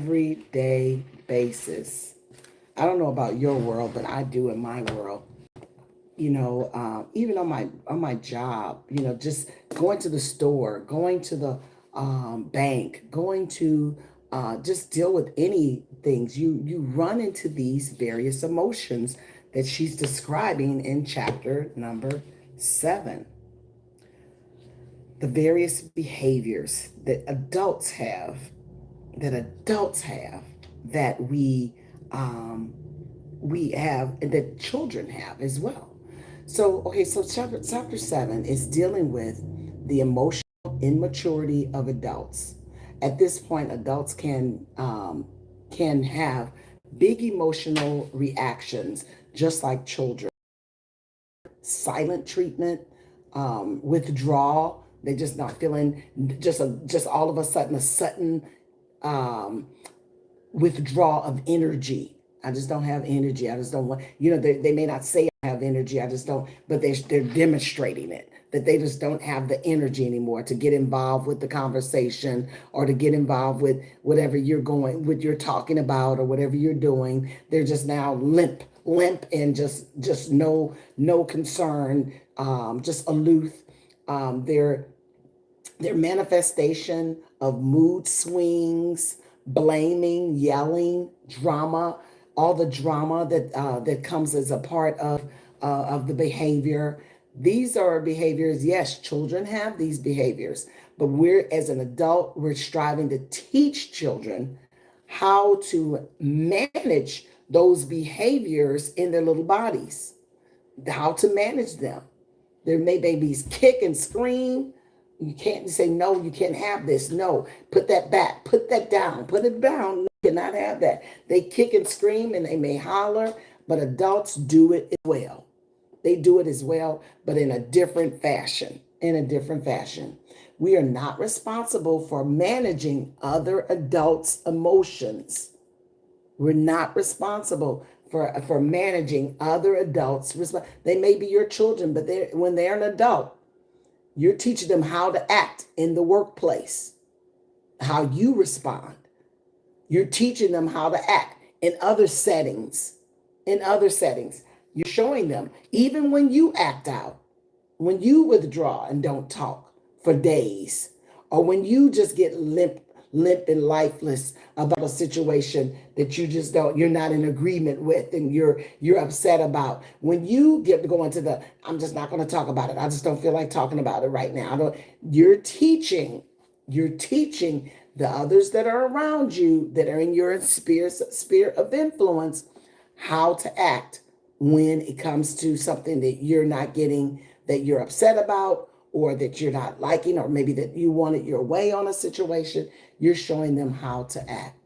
everyday basis. I don't know about your world, but I do in my world. Even on my job, just going to the store, going to the bank, going to just deal with any things. You run into these various emotions that she's describing in chapter number 7. The various behaviors that adults have that we have and that children have as well. So, okay, so chapter 7 is dealing with the emotional immaturity of adults. At this point, adults can have big emotional reactions, just like children. Silent treatment, withdrawal. They just not feeling just all of a sudden um, withdrawal of energy. I just don't have energy. I just don't want, they may not say I have energy. I just don't, but they're demonstrating it, that they just don't have the energy anymore to get involved with the conversation or to get involved with whatever what you're talking about or whatever you're doing. They're just now limp and just no concern, just aloof. Their manifestation of mood swings, blaming, yelling, drama, all the drama that comes as a part of the behavior. These are behaviors. Yes, children have these behaviors, but we're as an adult, we're striving to teach children how to manage those behaviors in their little bodies, how to manage them. Their babies kick and scream. You can't say, no, you can't have this. No, put that back, put that down, put it down. You cannot have that. They kick and scream and they may holler, but adults do it as well. They do it as well, but in a different fashion. In a different fashion. We are not responsible for managing other adults' emotions. We're not responsible for managing other adults. They may be your children, but when they're an adult, you're teaching them how to act in the workplace, how you respond. You're teaching them how to act in other settings. In other settings, you're showing them, even when you act out, when you withdraw and don't talk for days, or when you just get limp and lifeless about a situation that you're not in agreement with and you're upset about. When you get to go into I'm just not going to talk about it. I just don't feel like talking about it right now. You're teaching the others that are around you, that are in your sphere of influence, how to act when it comes to something that you're not getting, that you're upset about, or that you're not liking, or maybe that you want it your way on a situation. You're showing them how to act.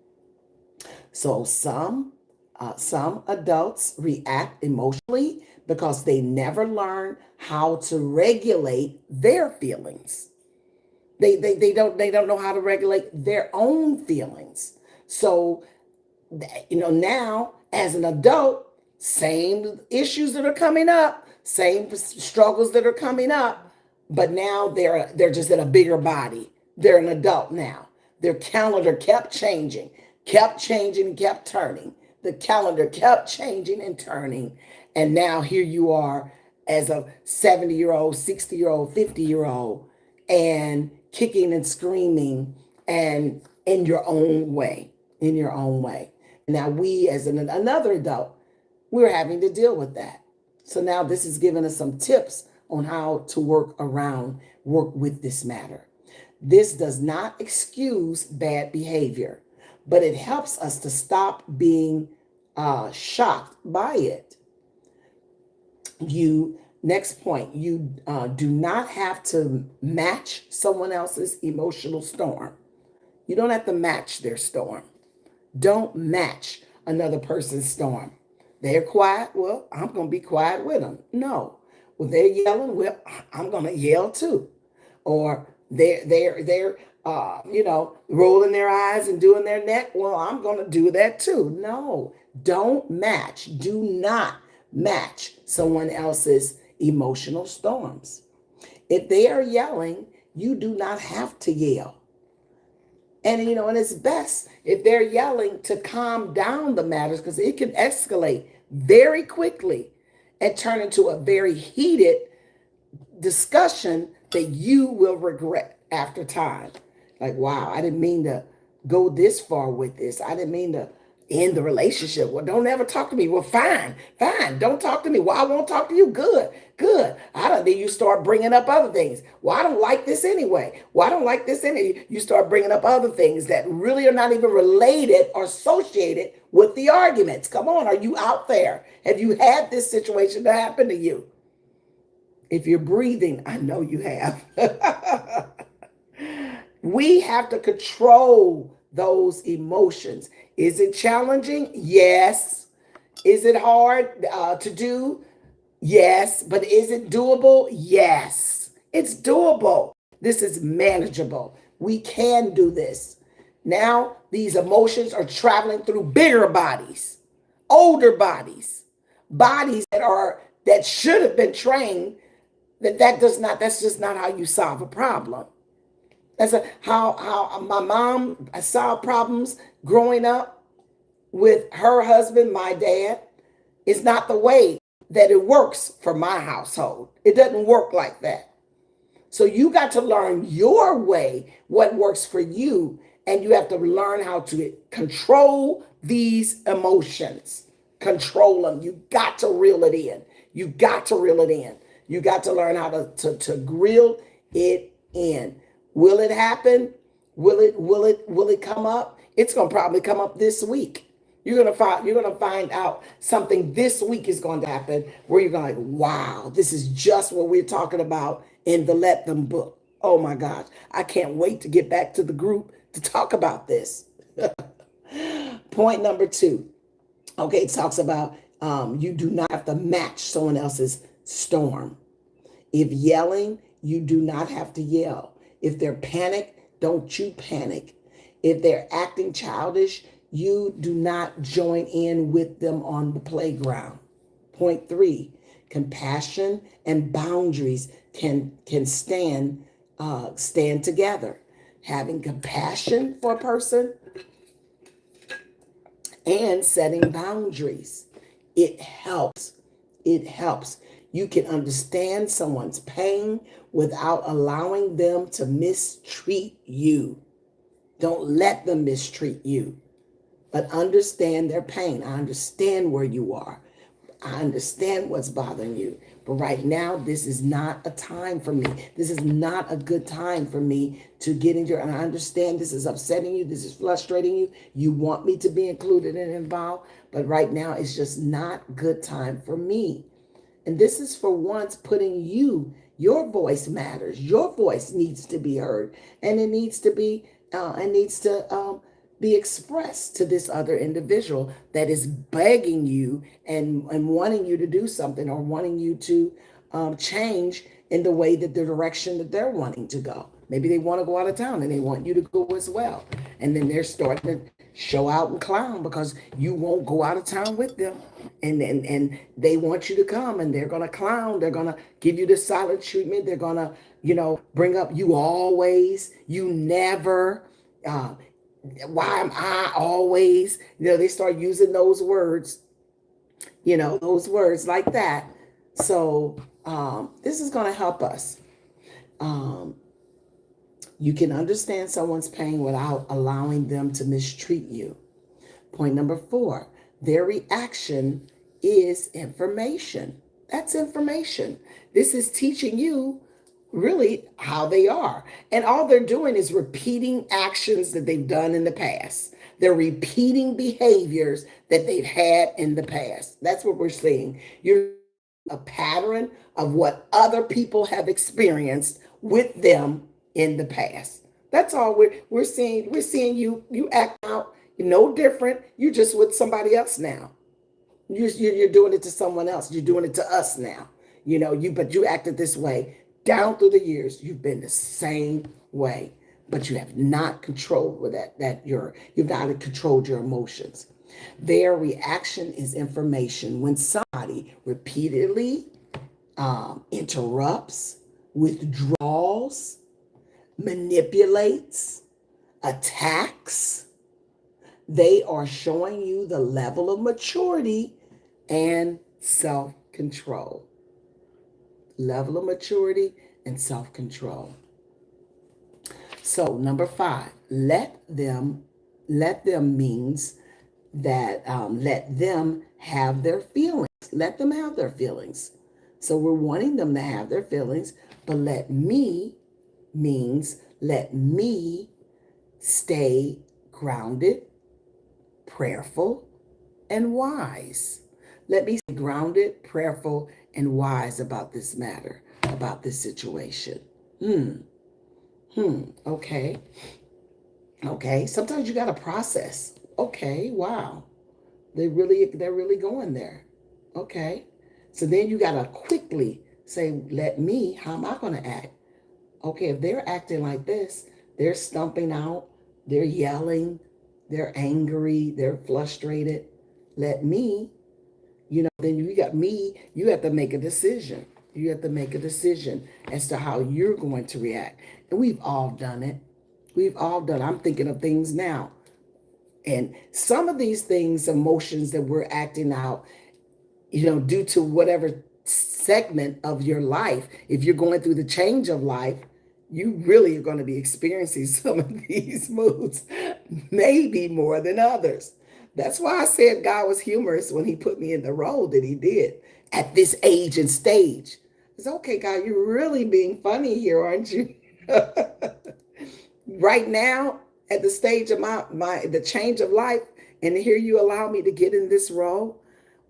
So some adults react emotionally because they never learn how to regulate their feelings. They don't know how to regulate their own feelings. So now as an adult, same issues that are coming up, same struggles that are coming up, but now they're just in a bigger body. They're an adult now. Their calendar kept changing and kept turning. The calendar kept changing and turning. And now here you are as a 70-year-old, 60-year-old, 50-year-old, and kicking and screaming and in your own way, in your own way. Now we as another adult, we're having to deal with that. So now this is giving us some tips on how to work with this matter. This does not excuse bad behavior, but it helps us to stop being shocked by it. Next point, you do not have to match someone else's emotional storm. You don't have to match their storm. Don't match another person's storm. They're quiet. Well, I'm going to be quiet with them. No. Well, they're yelling. Well, I'm going to yell too. Or they're rolling their eyes and doing their neck. Well, I'm going to do that too. No, don't match. Do not match someone else's emotional storms. If they are yelling, you do not have to yell. And and it's best if they're yelling to calm down the matters, because it can escalate very quickly and turn into a very heated discussion that you will regret after time. Like, wow, I didn't mean to go this far with this. I didn't mean to end the relationship. Well, don't ever talk to me. Well, fine, fine. Don't talk to me. Well, I won't talk to you. Good, good. I don't. Then you start bringing up other things. Well, I don't like this anyway. Well, I don't like this anyway. You start bringing up other things that really are not even related or associated with the arguments. Come on, are you out there? Have you had this situation that happen to you? If you're breathing, I know you have. We have to control those emotions. Is it challenging? Yes. Is it hard to do? Yes. But is it doable? Yes. It's doable. This is manageable. We can do this. Now, these emotions are traveling through bigger bodies, older bodies, bodies that should have been trained. That's just not how you solve a problem. That's how my mom solved problems growing up with her husband, my dad. Is not the way that it works for my household. It doesn't work like that. So you got to learn your way, what works for you, and you have to learn how to control these emotions. Control them. You got to reel it in. You got to reel it in. You got to learn how to reel it in. Will it happen? Will it come up? It's gonna probably come up this week. You're gonna find out something this week is going to happen where you're going like, wow, this is just what we're talking about in the Let Them book. Oh my gosh, I can't wait to get back to the group to talk about this. Point number 2. Okay, it talks about you do not have to match someone else's storm. If yelling, you do not have to yell. If they're panicked, don't you panic. If they're acting childish, you do not join in with them on the playground. Point 3, compassion and boundaries can stand together. Having compassion for a person and setting boundaries. It helps. It helps. You can understand someone's pain without allowing them to mistreat you. Don't let them mistreat you, but understand their pain. I understand where you are. I understand what's bothering you. But right now, this is not a time for me. This is not a good time for me to get into it. And I understand this is upsetting you. This is frustrating you. You want me to be included and involved. But right now, it's just not a good time for me. And this is for once putting your voice matters. Your voice needs to be heard. And it needs to be be expressed to this other individual that is begging you and wanting you to do something, or wanting you to change in the way that the direction that they're wanting to go. Maybe they want to go out of town and they want you to go as well. And then they're starting to show out and clown because you won't go out of town with them. And they want you to come, and they're going to clown. They're going to give you the silent treatment. They're going to, bring up you always, you never, why am I always, they start using those words, those words like that. So this is going to help us. You can understand someone's pain without allowing them to mistreat you. Point number 4, their reaction is information. That's information. This is teaching you really how they are. And all they're doing is repeating actions that they've done in the past. They're repeating behaviors that they've had in the past. That's what we're seeing. You're a pattern of what other people have experienced with them in the past. That's all we're seeing. We're seeing you act out no different. You're just with somebody else now. You're doing it to someone else. You're doing it to us now. But you acted this way down through the years. You've been the same way, but you have not controlled with you've not controlled your emotions. Their reaction is information. When somebody repeatedly interrupts, withdraws, manipulates, attacks. They are showing you the level of maturity and self-control. Level of maturity and self-control. So number 5, let them means that let them have their feelings. Let them have their feelings. So we're wanting them to have their feelings, but let me means let me stay grounded, prayerful, and wise. Let me stay grounded, prayerful, and wise about this matter, about this situation. Okay. Okay. Sometimes you got to process. Okay. Wow. They're really going there. Okay. So then you got to quickly say, let me, how am I going to act? Okay. If they're acting like this, they're stumping out, they're yelling, they're angry, they're frustrated. Let me, then you got me, you have to make a decision. You have to make a decision as to how you're going to react. And we've all done it. We've all done it. I'm thinking of things now. And some of these things, emotions that we're acting out, due to whatever segment of your life, if you're going through the change of life, you really are going to be experiencing some of these moods, maybe more than others. That's why I said God was humorous when he put me in the role that he did at this age and stage. It's okay, God, you're really being funny here, aren't you? Right now, at the stage of the change of life, and here you allow me to get in this role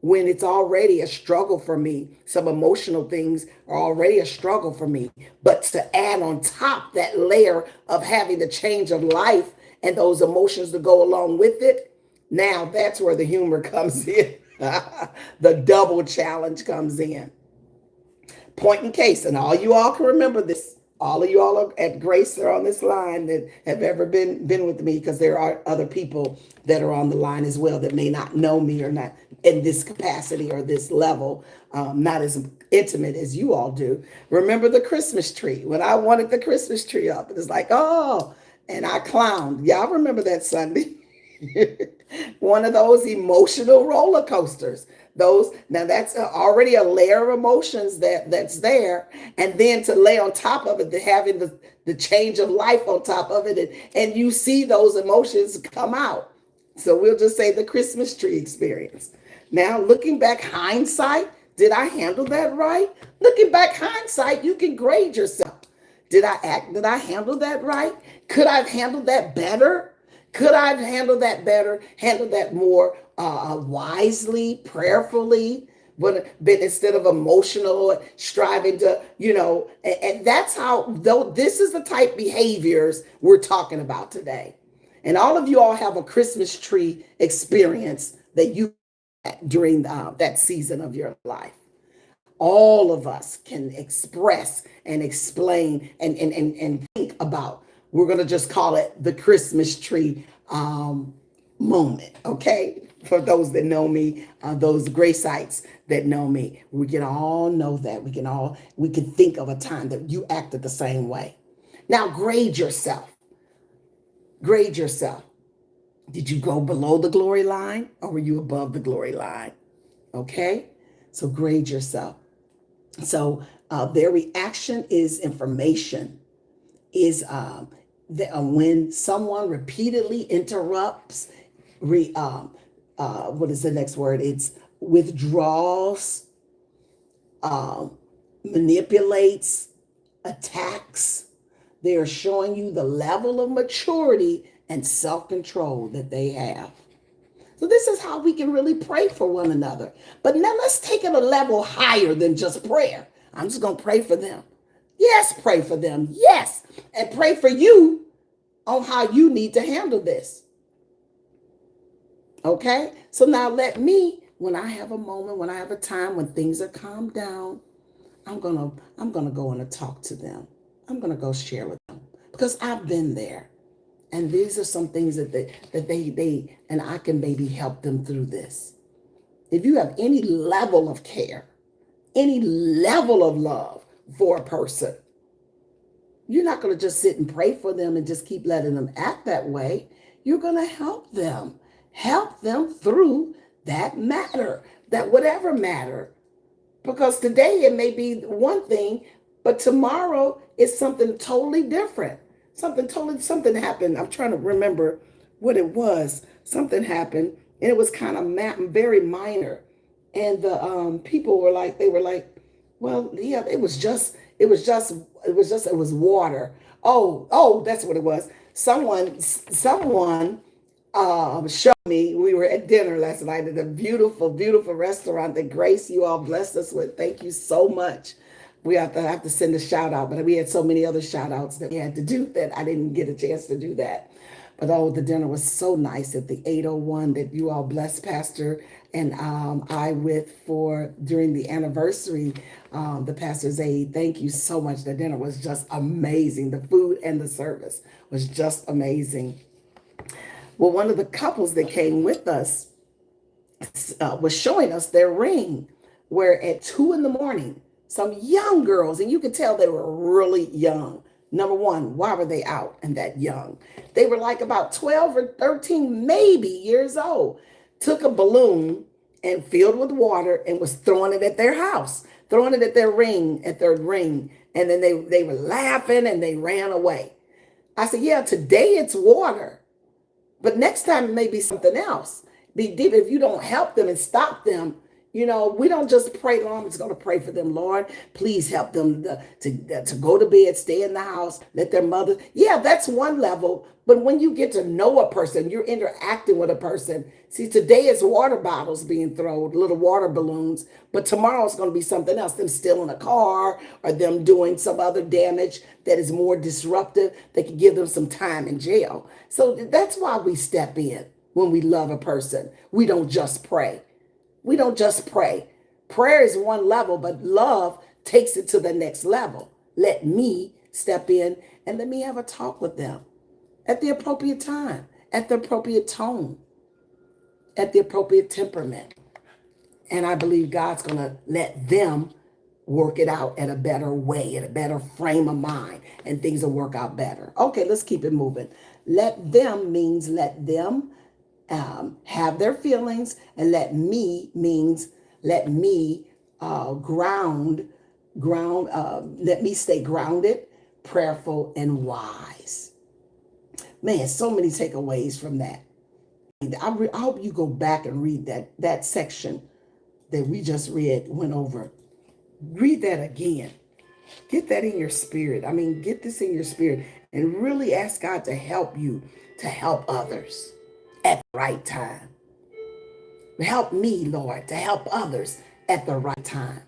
when it's already a struggle for me. Some emotional things are already a struggle for me. But to add on top that layer of having the change of life and those emotions to go along with it, now that's where the humor comes in. The double challenge comes in. Point in case, and all you all can remember this. All of you all at Grace are on this line that have ever been with me, because there are other people that are on the line as well that may not know me or not in this capacity or this level, not as intimate as you all do. Remember the Christmas tree, when I wanted the Christmas tree up, it was like, oh, and I clowned. Y'all remember that Sunday? One of those emotional roller coasters. Now that's already a layer of emotions that's there, and then to lay on top of it, having the change of life on top of it, and you see those emotions come out. So we'll just say the Christmas tree experience. Now, looking back, hindsight, did I handle that right? Looking back, hindsight, you can grade yourself. Did I handle that right? Could I have handled that better? Could I have handled that better, handled that more wisely, prayerfully, but instead of emotional, striving to, and that's how, though, this is the type behaviors we're talking about today. And all of you all have a Christmas tree experience that you had during that season of your life. All of us can express and explain and think about. We're going to just call it the Christmas tree moment, okay? For those that know me, those Graceites that know me, we can all know that. We can think of a time that you acted the same way. Now, grade yourself. Grade yourself. Did you go below the glory line, or were you above the glory line? Okay? So grade yourself. So their reaction is information. Is when someone repeatedly interrupts, what is the next word? It's withdraws, manipulates, attacks. They are showing you the level of maturity and self-control that they have. So this is how we can really pray for one another. But now let's take it a level higher than just prayer. I'm just going to pray for them. Yes, pray for them. Yes. And pray for you on how you need to handle this. Okay? So now let me, when I have a moment, when I have a time, when things are calmed down, I'm gonna go and talk to them. I'm gonna go share with them, because I've been there. And these are some things that they and I can maybe help them through this. If you have any level of care, any level of love for a person, You're not going to just sit and pray for them and just keep letting them act that way. You're going to help them through that matter, that whatever matter. Because today it may be one thing, but tomorrow it's something totally different. Something happened. I'm trying to remember what it was. Something happened, and it was kind of very minor. And the people were like, well, yeah, it was water. Oh, that's what it was. Someone showed me. We were at dinner last night at a beautiful, beautiful restaurant that Grace, you all blessed us with. Thank you so much. We have to send a shout out, but we had so many other shout outs that we had to do that I didn't get a chance to do that. But oh, the dinner was so nice at the 801 that you all blessed Pastor and I with for during the anniversary. The pastor's aide. Thank you so much. The dinner was just amazing. The food and the service was just amazing. Well, one of the couples that came with us was showing us their ring, where at 2 in the morning, some young girls, and you could tell they were really young. Number one, why were they out and that young? They were like about 12 or 13, maybe years old, took a balloon and filled with water and was throwing it at their house, throwing it at their ring. And then they were laughing and they ran away. I said, yeah, today it's water. But next time it may be something else. Be deep. If you don't help them and stop them, we don't just pray, Lord, I'm just going to pray for them, Lord. Please help them to go to bed, stay in the house, let their mother. Yeah, that's one level. But when you get to know a person, you're interacting with a person. See, today it's water bottles being thrown, little water balloons. But tomorrow it's going to be something else, them stealing a car or them doing some other damage that is more disruptive that can give them some time in jail. So that's why we step in when we love a person. We don't just pray. We don't just pray. Prayer is one level, but love takes it to the next level. Let me step in and let me have a talk with them at the appropriate time, at the appropriate tone, at the appropriate temperament. And I believe God's going to let them work it out at a better way, at a better frame of mind, and things will work out better. Okay, let's keep it moving. Let them means let them have their feelings, and let me means let me let me stay grounded, prayerful, and wise. Man, so many takeaways from that. I hope you go back and read that section that we just went over. Read that again. Get that in your spirit. Get this in your spirit and really ask God to help you to help others at the right time. Help me, Lord, to help others at the right time.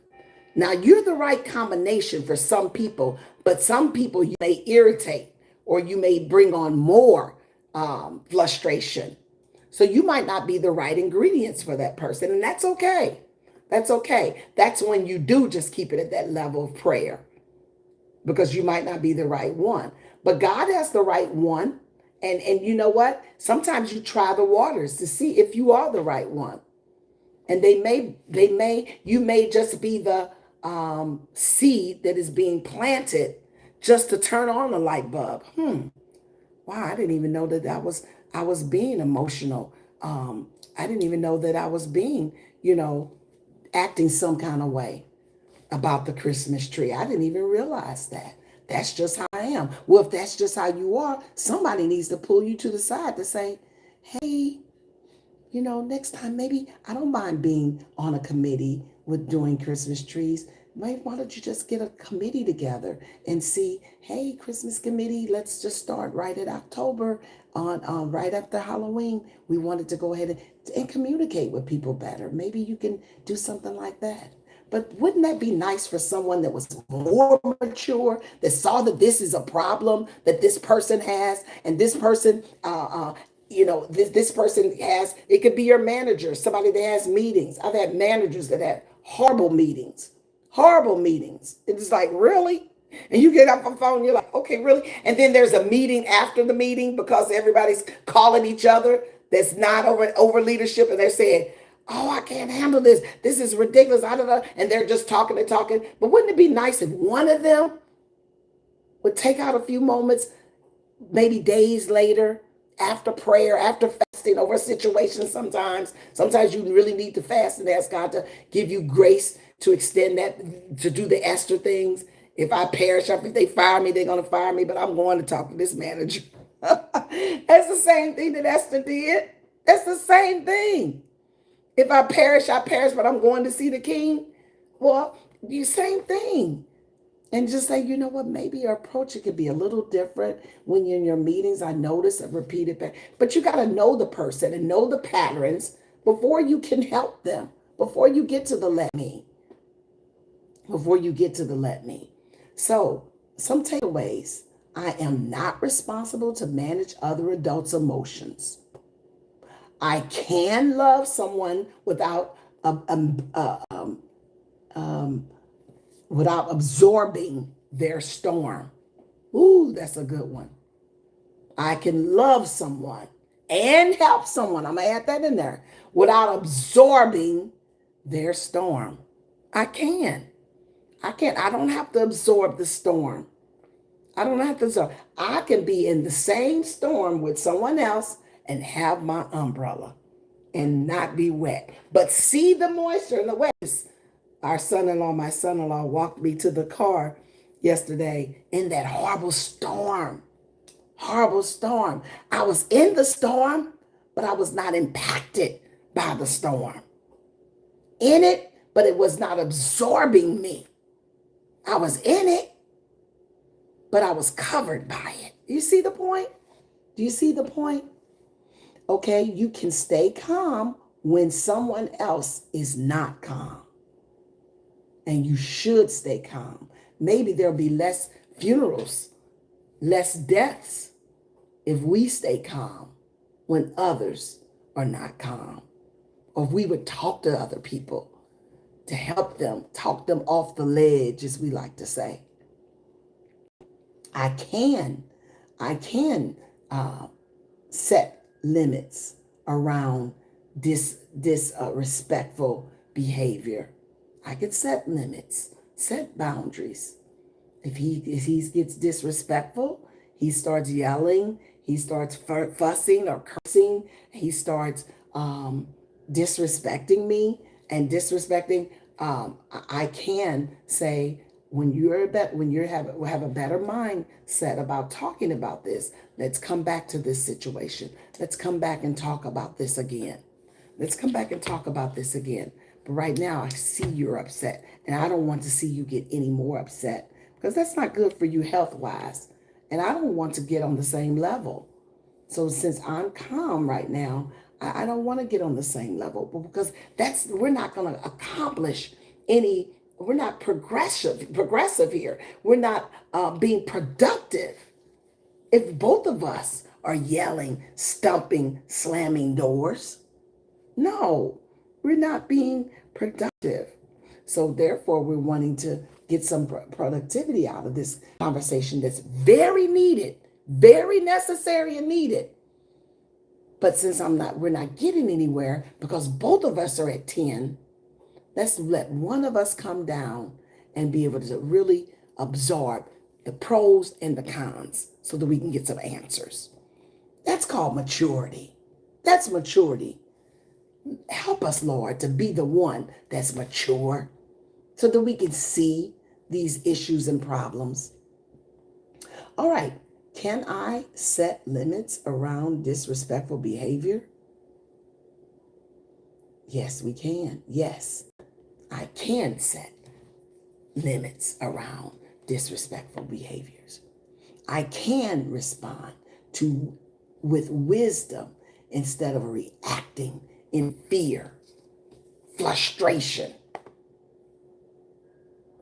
Now, you're the right combination for some people, but some people you may irritate or you may bring on more frustration. So you might not be the right ingredients for that person, and that's okay. That's okay. That's when you do just keep it at that level of prayer, because you might not be the right one. But God has the right one. And you know what? Sometimes you try the waters to see if you are the right one. And you may just be the seed that is being planted just to turn on a light bulb. Wow, I didn't even know that I was being emotional. I didn't even know that I was being, acting some kind of way about the Christmas tree. I didn't even realize that. That's just how I am. Well, if that's just how you are, somebody needs to pull you to the side to say, hey, next time, maybe I don't mind being on a committee with doing Christmas trees. Maybe why don't you just get a committee together and see, hey, Christmas committee, let's just start right at October on right after Halloween. We wanted to go ahead and communicate with people better. Maybe you can do something like that. But wouldn't that be nice for someone that was more mature, that saw that this is a problem that this person has, and this person, this person has, it could be your manager, somebody that has meetings. I've had managers that had horrible meetings. It's like, really? And you get off the phone, you're like, okay, really? And then there's a meeting after the meeting because everybody's calling each other that's not over leadership, and they're saying, oh, I can't handle this. This is ridiculous. I don't know. And they're just talking and talking. But wouldn't it be nice if one of them But take out a few moments, maybe days later, after prayer, after fasting over a situation sometimes. Sometimes you really need to fast and ask God to give you grace to extend that, to do the Esther things. If I perish, if they fire me, they're going to fire me, but I'm going to talk to this manager. That's the same thing that Esther did. That's the same thing. If I perish, but I'm going to see the king. Well, the same thing. And just say, you know what, maybe your approach, it could be a little different when you're in your meetings. I notice a repeated pattern. But you got to know the person and know the patterns before you can help them, before you get to the let me. Before you get to the let me. So, some takeaways. I am not responsible to manage other adults' emotions. I can love someone without without absorbing their storm. Ooh, that's a good one. I can love someone and help someone. I'm going to add that in there without absorbing their storm. I can. I don't have to absorb the storm. I don't have to absorb. I can be in the same storm with someone else and have my umbrella and not be wet, but see the moisture in the wet. My son-in-law walked me to the car yesterday in that horrible storm. Horrible storm. I was in the storm, but I was not impacted by the storm. In it, but it was not absorbing me. I was in it, but I was covered by it. You see the point? Do you see the point? Okay, you can stay calm when someone else is not calm. And you should stay calm. Maybe there'll be less funerals, less deaths if we stay calm when others are not calm. Or if we would talk to other people to help them, talk them off the ledge, as we like to say. I can set limits around disrespectful behavior. I can set limits, set boundaries. If he gets disrespectful, he starts yelling, he starts fussing or cursing, he starts disrespecting me and disrespecting. I can say, when you have a better mindset about talking about this, let's come back to this situation. Let's come back and talk about this again. Let's come back and talk about this again. But right now, I see you're upset, and I don't want to see you get any more upset, because that's not good for you health-wise. And I don't want to get on the same level. So since I'm calm right now, I don't want to get on the same level, because we're not going to accomplish any. We're not progressive here. We're not being productive if both of us are yelling, stumping, slamming doors. No, we're not being productive. So therefore, we're wanting to get some productivity out of this conversation that's very needed, very necessary and needed. But since we're not getting anywhere because both of us are at 10, let's let one of us come down and be able to really absorb the pros and the cons so that we can get some answers. That's called maturity. That's maturity. Help us, Lord, to be the one that's mature so that we can see these issues and problems. All right. Can I set limits around disrespectful behavior? Yes, we can. Yes, I can set limits around disrespectful behaviors. I can respond with wisdom instead of reacting in fear, frustration,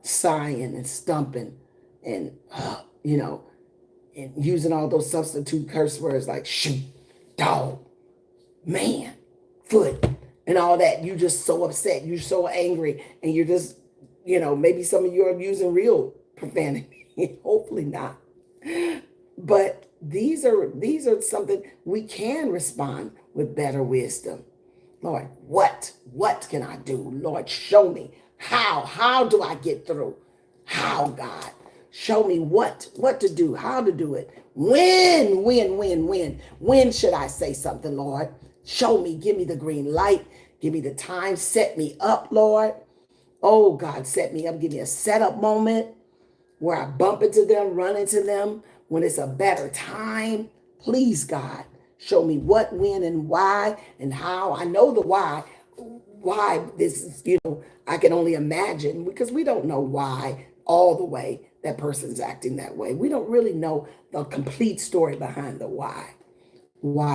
sighing and stumping, and and using all those substitute curse words like shoot, dog, man, foot, and all that. You're just so upset, you're so angry, and you're just, maybe some of you are using real profanity. Hopefully not. But these are something we can respond with better wisdom. Lord, what can I do? Lord, show me how do I get through? How, God? Show me what to do, how to do it. When should I say something, Lord? Show me, give me the green light, give me the time, set me up, Lord. Oh God, set me up, give me a setup moment where I bump into them, run into them when it's a better time. Please, God, show me what, when, and why, and how. I know the why. Why this is, I can only imagine, because we don't know why all the way that person's acting that way. We don't really know the complete story behind the why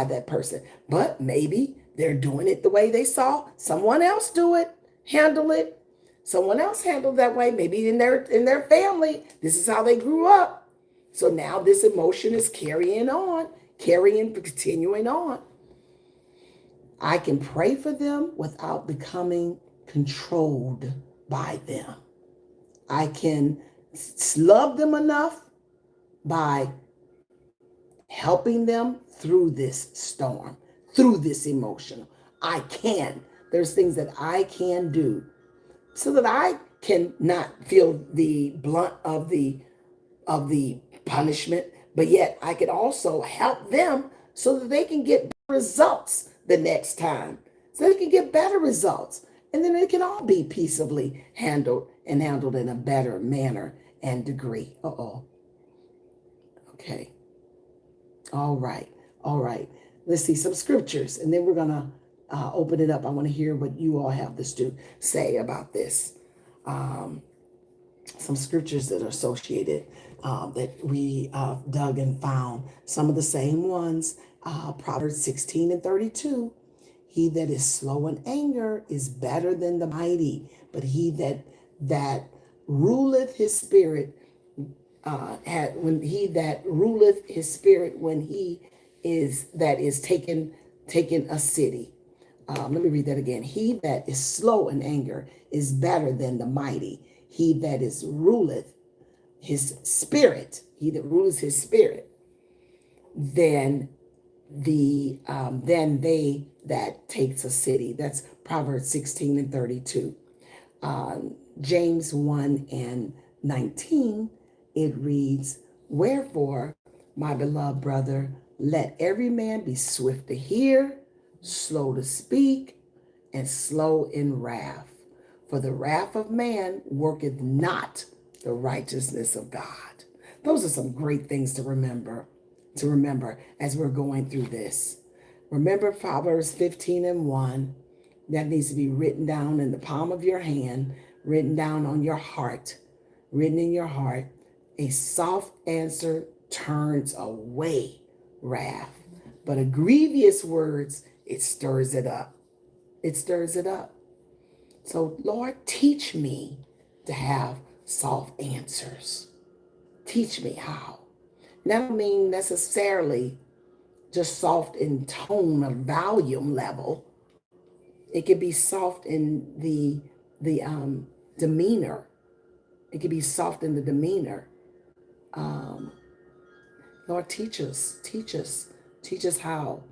that person. But maybe they're doing it the way they saw someone else do it, handle it. Someone else handled that way, maybe in their family. This is how they grew up. So now this emotion is continuing on. I can pray for them without becoming controlled by them. I can love them enough by helping them through this storm, through this emotion. There's things that I can do so that I can not feel the blunt of the punishment, but yet I can also help them so that they can get results the next time, so they can get better results, and then it can all be peaceably handled in a better manner and degree. Okay. All right. Let's see some scriptures, and then we're gonna open it up. I want to hear what you all have to say about this. Some scriptures that are associated that we dug and found. Some of the same ones. Proverbs 16:32. He that is slow in anger is better than the mighty, but he that ruleth his spirit when he is taken a city. Let me read that again. He that is slow in anger is better than the mighty. He that ruleth his spirit, than they that takes a city. That's Proverbs 16:32. James 1:19, it reads, wherefore, my beloved brother, let every man be swift to hear, slow to speak, and slow in wrath. For the wrath of man worketh not the righteousness of God. Those are some great things to remember as we're going through this. Remember Proverbs 15:1. That needs to be written down in the palm of your hand, written down on your heart, written in your heart. A soft answer turns away wrath, but a grievous words, it stirs it up. So Lord, teach me to have soft answers. Teach me how. And that don't mean necessarily just soft in tone or volume level. It could be soft in the demeanor. It could be soft in the demeanor. Lord, teach us how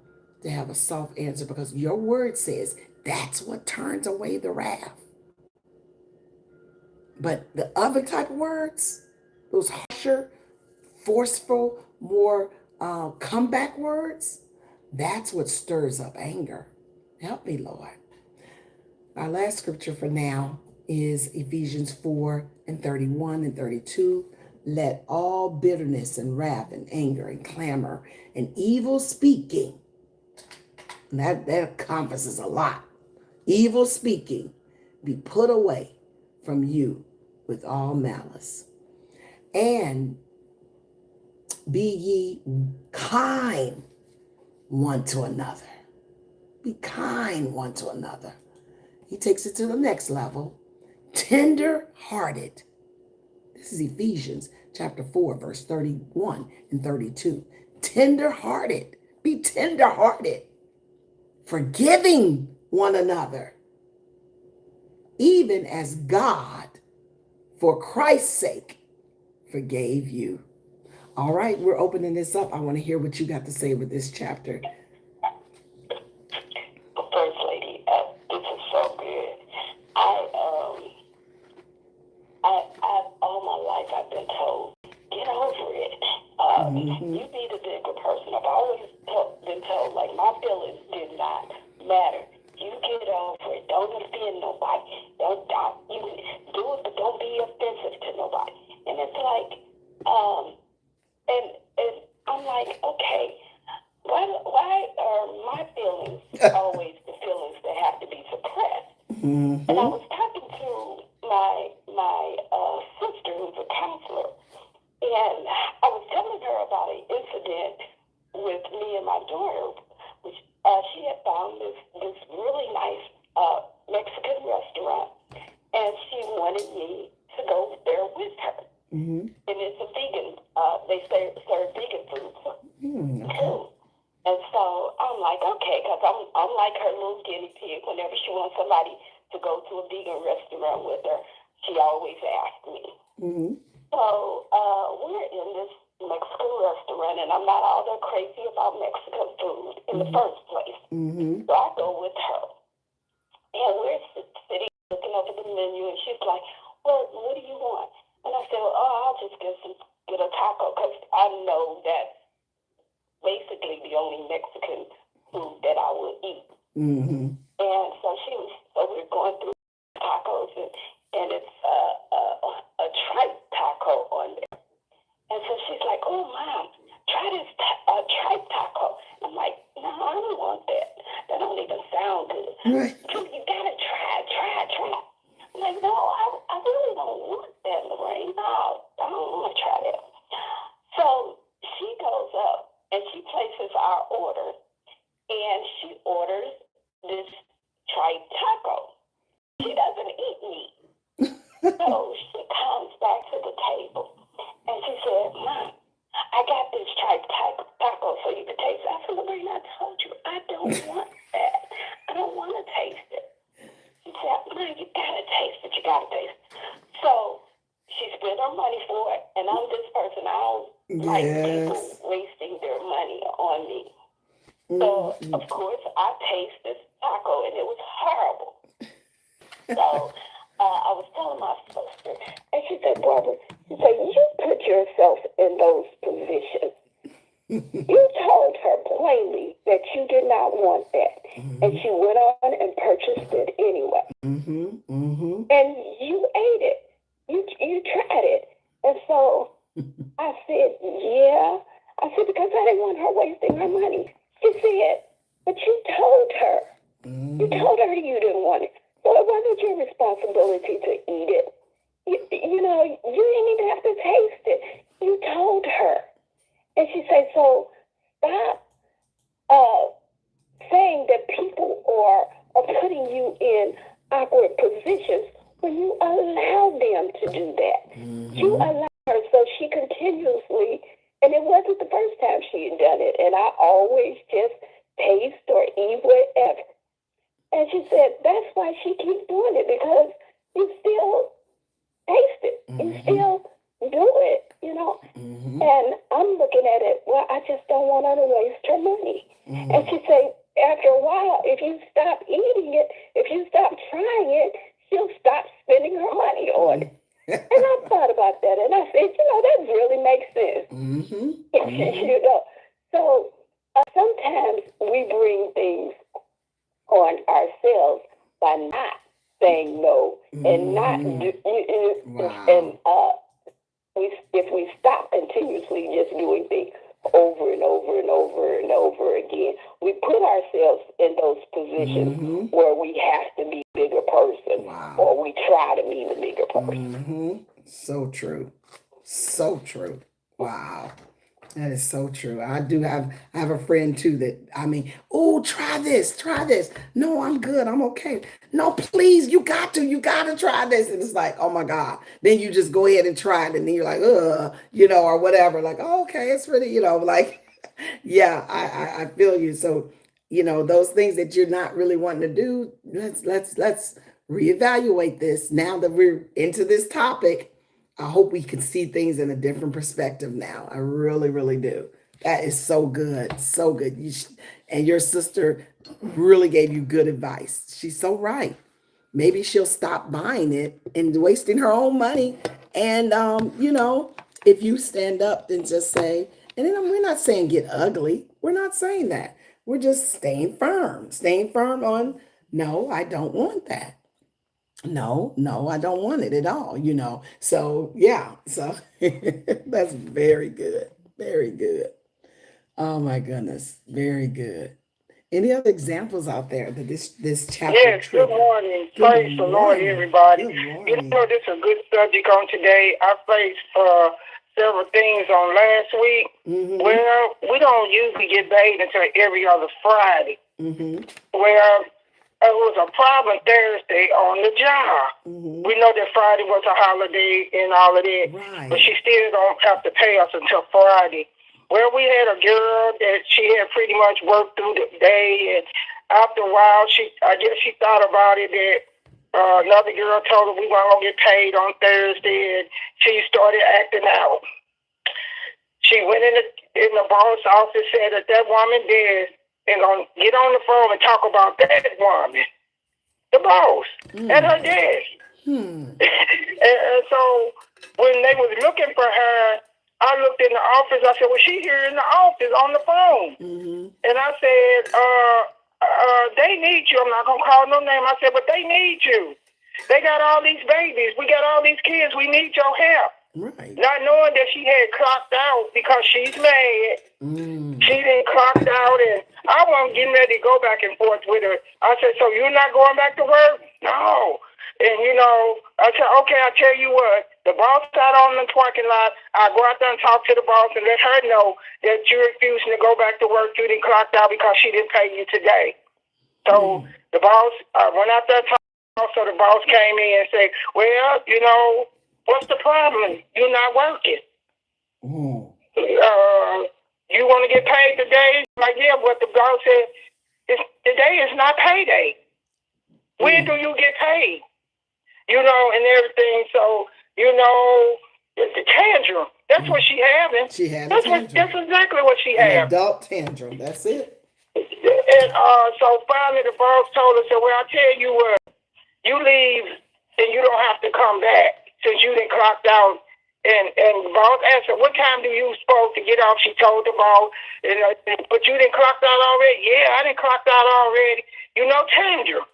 to have a soft answer, because your word says that's what turns away the wrath. But the other type of words, those harsher, forceful, more comeback words, that's what stirs up anger. Help me, Lord. Our last scripture for now is Ephesians 4:31 and 32. Let all bitterness and wrath and anger and clamor and evil speaking, and that encompasses a lot, evil speaking, be put away from you with all malice. And be ye kind one to another. Be kind one to another. He takes it to the next level. Tender-hearted. This is Ephesians chapter 4, verse 31 and 32. Tender-hearted. Be tender-hearted. Forgiving one another. Even as God, for Christ's sake, forgave you. All right, we're opening this up. I want to hear what you got to say with this chapter. First Lady, this is so good. All my life I've been told Mm-hmm. You be the bigger person. I've always been told, like, my feelings did not matter. You get over it. Don't offend nobody. Don't you do it, but don't be offensive to nobody. And it's like, and I'm like, okay, why are my feelings always the feelings that have to be suppressed? Mm-hmm. And I was talking to my sister, who's a counselor, and I was telling her about an incident with me and my daughter, which she had found this really nice Mexican restaurant, and she wanted me to go there with her. Mm-hmm. And it's a vegan. They serve vegan food Mm-hmm. too. And so I'm like, okay, because I'm like her little guinea pig. Whenever she wants somebody to go to a vegan restaurant with her, she always asks me. Mm-hmm. So we're in this Mexican restaurant, and I'm not all that crazy about Mexican food in the first place. Mm-hmm. So I go with her, and we're sitting looking over the menu, and she's like, well, what do you want? And I said, oh, I'll just get a taco, because I know that basically the only Mexican food that I would eat. Mm-hmm. And so we're going through tacos, and it's a tripe taco on there. And so she's like, oh, Mom, try this tripe taco. I'm like, no, I don't want that. That don't even sound good. Right. You gotta try it. I'm like, no, I really don't want that, Lorraine. No, I don't want to try that. So she goes up and she places our order, and she orders this tripe taco. She doesn't eat meat. So she comes back to the table and she said, Mom, I got this tripe taco so you can taste it. I said, Lorraine, I told you I don't want that. I don't want to taste it. She said, Mom, you gotta taste it. You gotta taste it. So she spent her money for it, and I'm this person. I don't like people wasting their money on me. So, of course, I tasted this taco, and it was horrible. So I was telling my sister, and she said, Barbara, she said, you put yourself in those positions. You told her plainly that you did not want that, and she went on and purchased it anyway. Mm-hmm. Mm-hmm. And you ate it. You tried it. And so I said, yeah. I said, because I didn't want her wasting her money. She said, but you told her. You told her you didn't want it. So it wasn't your responsibility to eat it. You know, you didn't even have to taste it. You told her. And she said, so stop saying that people are putting you in awkward positions when you allow them to do that. You allow her, so she continuously, and it wasn't the first time she had done it, and I always just taste or eat whatever. And she said, that's why she keeps doing it, because you still taste it. You still do it, you know. And I'm looking at it, well, I just don't want her to waste her money. And she said, after a while, if you stop eating it, if you stop trying it, she'll stop spending her money on it. And I thought about that, and I said, you know, that really makes sense. You know, so sometimes we bring things on ourselves by not saying no and not if we stop continuously just doing things over and over and over and over again, we put ourselves in those positions where we have to be a bigger person, or we try to be the bigger person. So true. So true. Wow. That is so true. I have a friend too that, I mean, oh, try this. No, I'm good. I'm okay. No, please, you got to try this. And it's like, oh my God. Then you just go ahead and try it. And then you're like, you know, or whatever. Like, oh, okay, it's really, you know, like, yeah, I feel you. So, you know, those things that you're not really wanting to do, let's reevaluate this. Now that we're into this topic, I hope we can see things in a different perspective now. I really, really do. That is so good. So good. And your sister really gave you good advice. She's so right. Maybe she'll stop buying it and wasting her own money. And, you know, if you stand up and just say, And then we're not saying get ugly. We're not saying that. We're just staying firm on, no, I don't want that. No, no, I don't want it at all, you know. So, yeah, so that's very good. Very good. Oh my goodness, very good. Any other examples out there that this chapter Yes, good triggered? morning. Good Praise the Lord, morning. everybody. Good You morning. know, this is a good subject on today. I faced several things on last week. Mm-hmm. Well, we don't usually get paid until every other Friday. Mm-hmm. Well, it was a problem Thursday on the job. Mm-hmm. We know that Friday was a holiday and all of that, but Right. she still don't have to pay us until Friday. Well, we had a girl that she had pretty much worked through the day, and after a while, I guess she thought about it that another girl told her we weren't gonna get paid on Thursday, and she started acting out. She went in the boss office, said that woman there and gonna get on the phone and talk about that woman, the boss, at her desk. And so when they was looking for her, I looked in the office. I said, "Well, she here in the office on the phone." Mm-hmm. And I said, they need you. I'm not gonna call no name. I said, but they need you. They got all these babies. We got all these kids. We need your help. Right. Not knowing that she had clocked out because she's mad. She didn't clock out, and I wasn't getting ready to go back and forth with her. I said, so you're not going back to work? No. And, you know, I said, okay, I'll tell you what. The boss got on the parking lot. I'll go out there and talk to the boss and let her know that you're refusing to go back to work. You didn't clock out because she didn't pay you today. So the boss went out there, so the boss came in and said, well, you know, what's the problem? You're not working. You want to get paid today? Like, yeah, but the boss said, today is not payday. When do you get paid? You know, and everything. So, you know, the tantrum. That's what she having. She had a That's tantrum. exactly what she An having. adult tantrum. That's it. And so finally the boss told her, said, well, I'll tell you what, you leave and you don't have to come back since you didn't clock out. And the boss asked her, what time do you supposed to get off? She told the boss, but you didn't clock out already? Yeah, I didn't clock out already. You know, tantrum.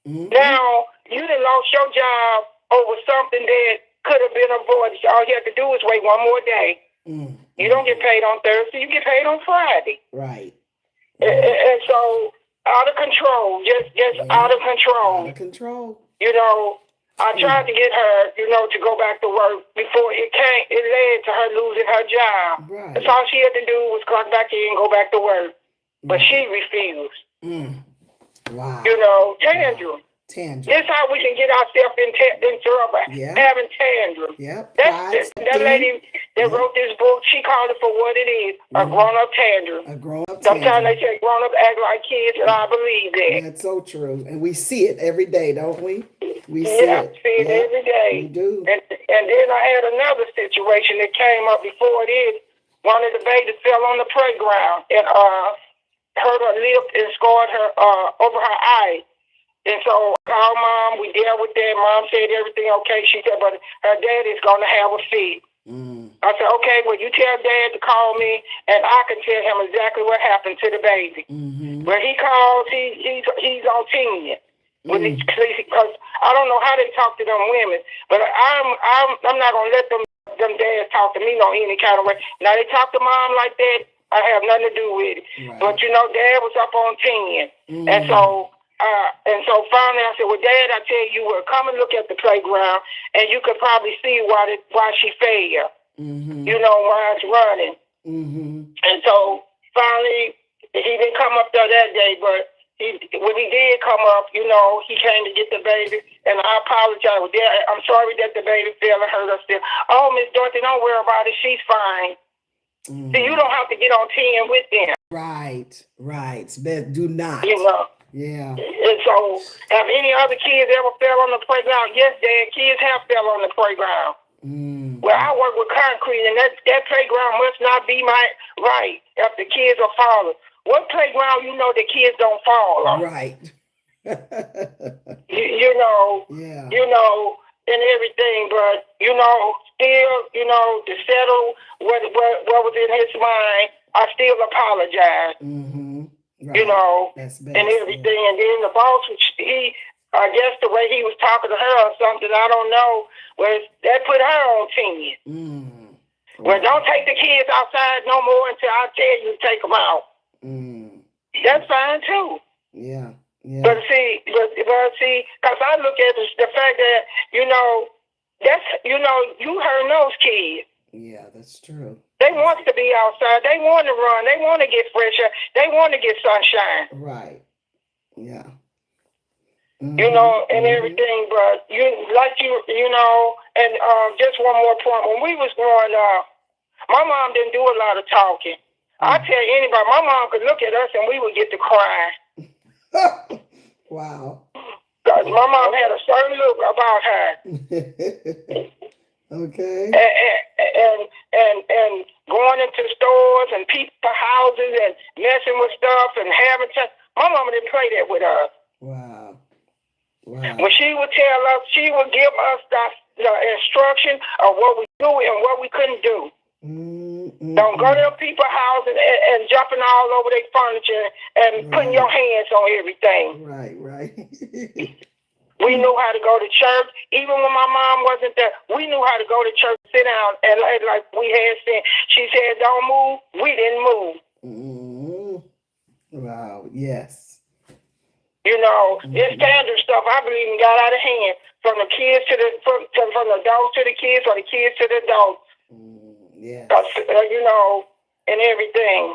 Now, you done lost your job over something that could have been avoided. All you have to do is wait one more day. You don't get paid on Thursday. You get paid on Friday. Right. And so, out of control, just out of control. Out of control. You know, I tried to get her, you know, to go back to work before it led to her losing her job. Right. That's all she had to do was clock back in and go back to work. But she refused. Wow. You know, tantrum. Tantrum. This how we can get ourselves in trouble. Yeah. Having tantrum. Yep. That lady that wrote this book, she called it for what it is, a grown-up tantrum. A grown-up Sometimes tantrum. they say grown-up act like kids, and I believe that. That's so true. And we see it every day, don't we? We see Yeah, it. see it every day. We do. And then I had another situation that came up before this. One of the babies fell on the playground and hurt her lip and scarred her over her eye. And so I called Mom. We dealt with that. Mom said everything okay. She said, but her dad is going to have a fit. I said, okay, well, you tell Dad to call me, and I can tell him exactly what happened to the baby. When he calls, he's on 10. Because I don't know how they talk to them women, but I'm not going to let them dads talk to me no any kind of way. Now, they talk to Mom like that, I have nothing to do with it. Right. But, you know, Dad was up on 10. And so finally I said, well, Dad, I tell you what, come and look at the playground, and you could probably see why she fell. You know, while it's running. And so finally, he didn't come up there that day, but when he did come up, you know, he came to get the baby, and I apologize. Dad, I'm sorry that the baby fell and hurt us. Oh, Miss Dorothy, don't worry about it. She's fine. See, you don't have to get on 10 with them. Right. But do not. You know. Yeah. And so, have any other kids ever fell on the playground? Yes, Dad, kids have fell on the playground. Well, I work with concrete, and that playground must not be right if the kids are falling. What playground you know the kids don't fall on? Right. You know. Yeah. You know, and everything, but still, to settle what was in his mind, I still apologize. Mm-hmm. Right. That's best. And everything, and then the boss, I guess the way he was talking to her or something, I don't know, was that put her on 10. Mm. Well, don't take the kids outside no more until I tell you to take them out. That's fine too. Yeah. But see, because I look at the fact that that's you heard those kids. Yeah, that's true. They want to be outside. They want to run. They want to get fresh air. They want to get sunshine. Right. Yeah. And everything. But and just one more point. When we was growing up, my mom didn't do a lot of talking. I tell anybody, my mom could look at us and we would get to crying. Wow. Because my mom had a certain look about her. Okay. And going into stores and people's houses and messing with stuff and having my mama didn't play that with us. Wow. When she would tell us, she would give us the instruction of what we do and what we couldn't do. Don't go to people's houses and jumping all over their furniture and putting your hands on everything. Right. We knew how to go to church. Even when my mom wasn't there, we knew how to go to church, sit down, and like we had said, she said, don't move. We didn't move. Wow, yes. This standard stuff, I believe, got out of hand. From the kids from the adults to the kids, or the kids to the adults. Yeah. And everything.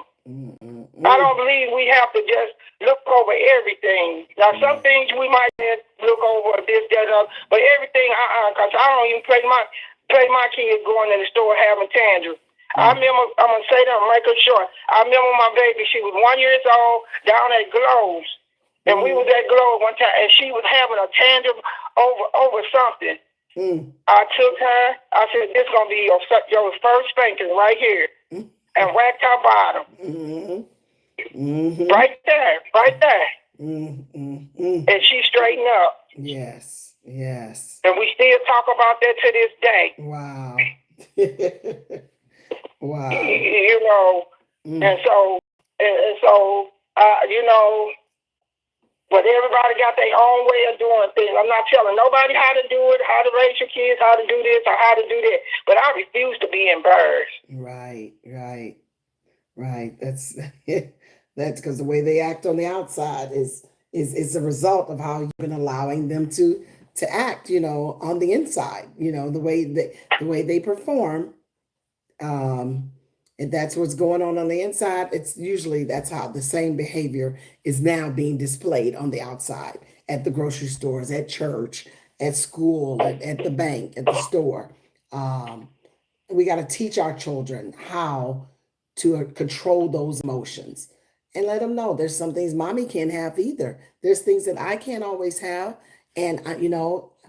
I don't believe we have to just look over everything. Now, some things we might look over this, that, but everything, because I don't even play my kids going in the store having tantrums. I remember, I'm going to say that, make it short. I remember my baby, she was 1 year old, down at Globes. And we was at Globe one time, and she was having a tantrum over something. I took her, I said, this is going to be your first spanking right here. And whacked her bottom. Right there. And she straightened up. Yes. And we still talk about that to this day. Wow. Wow. And so, but everybody got their own way of doing things. I'm not telling nobody how to do it, how to raise your kids, how to do this or how to do that. But I refuse to be embarrassed. Right. That's because the way they act on the outside is a result of how you've been allowing them to act, on the inside, the way they perform. And that's what's going on the inside. It's usually that's how the same behavior is now being displayed on the outside, at the grocery stores, at church, at school, at the bank, at the store. We got to teach our children how to control those emotions and let them know there's some things mommy can't have either. There's things that I can't always have. And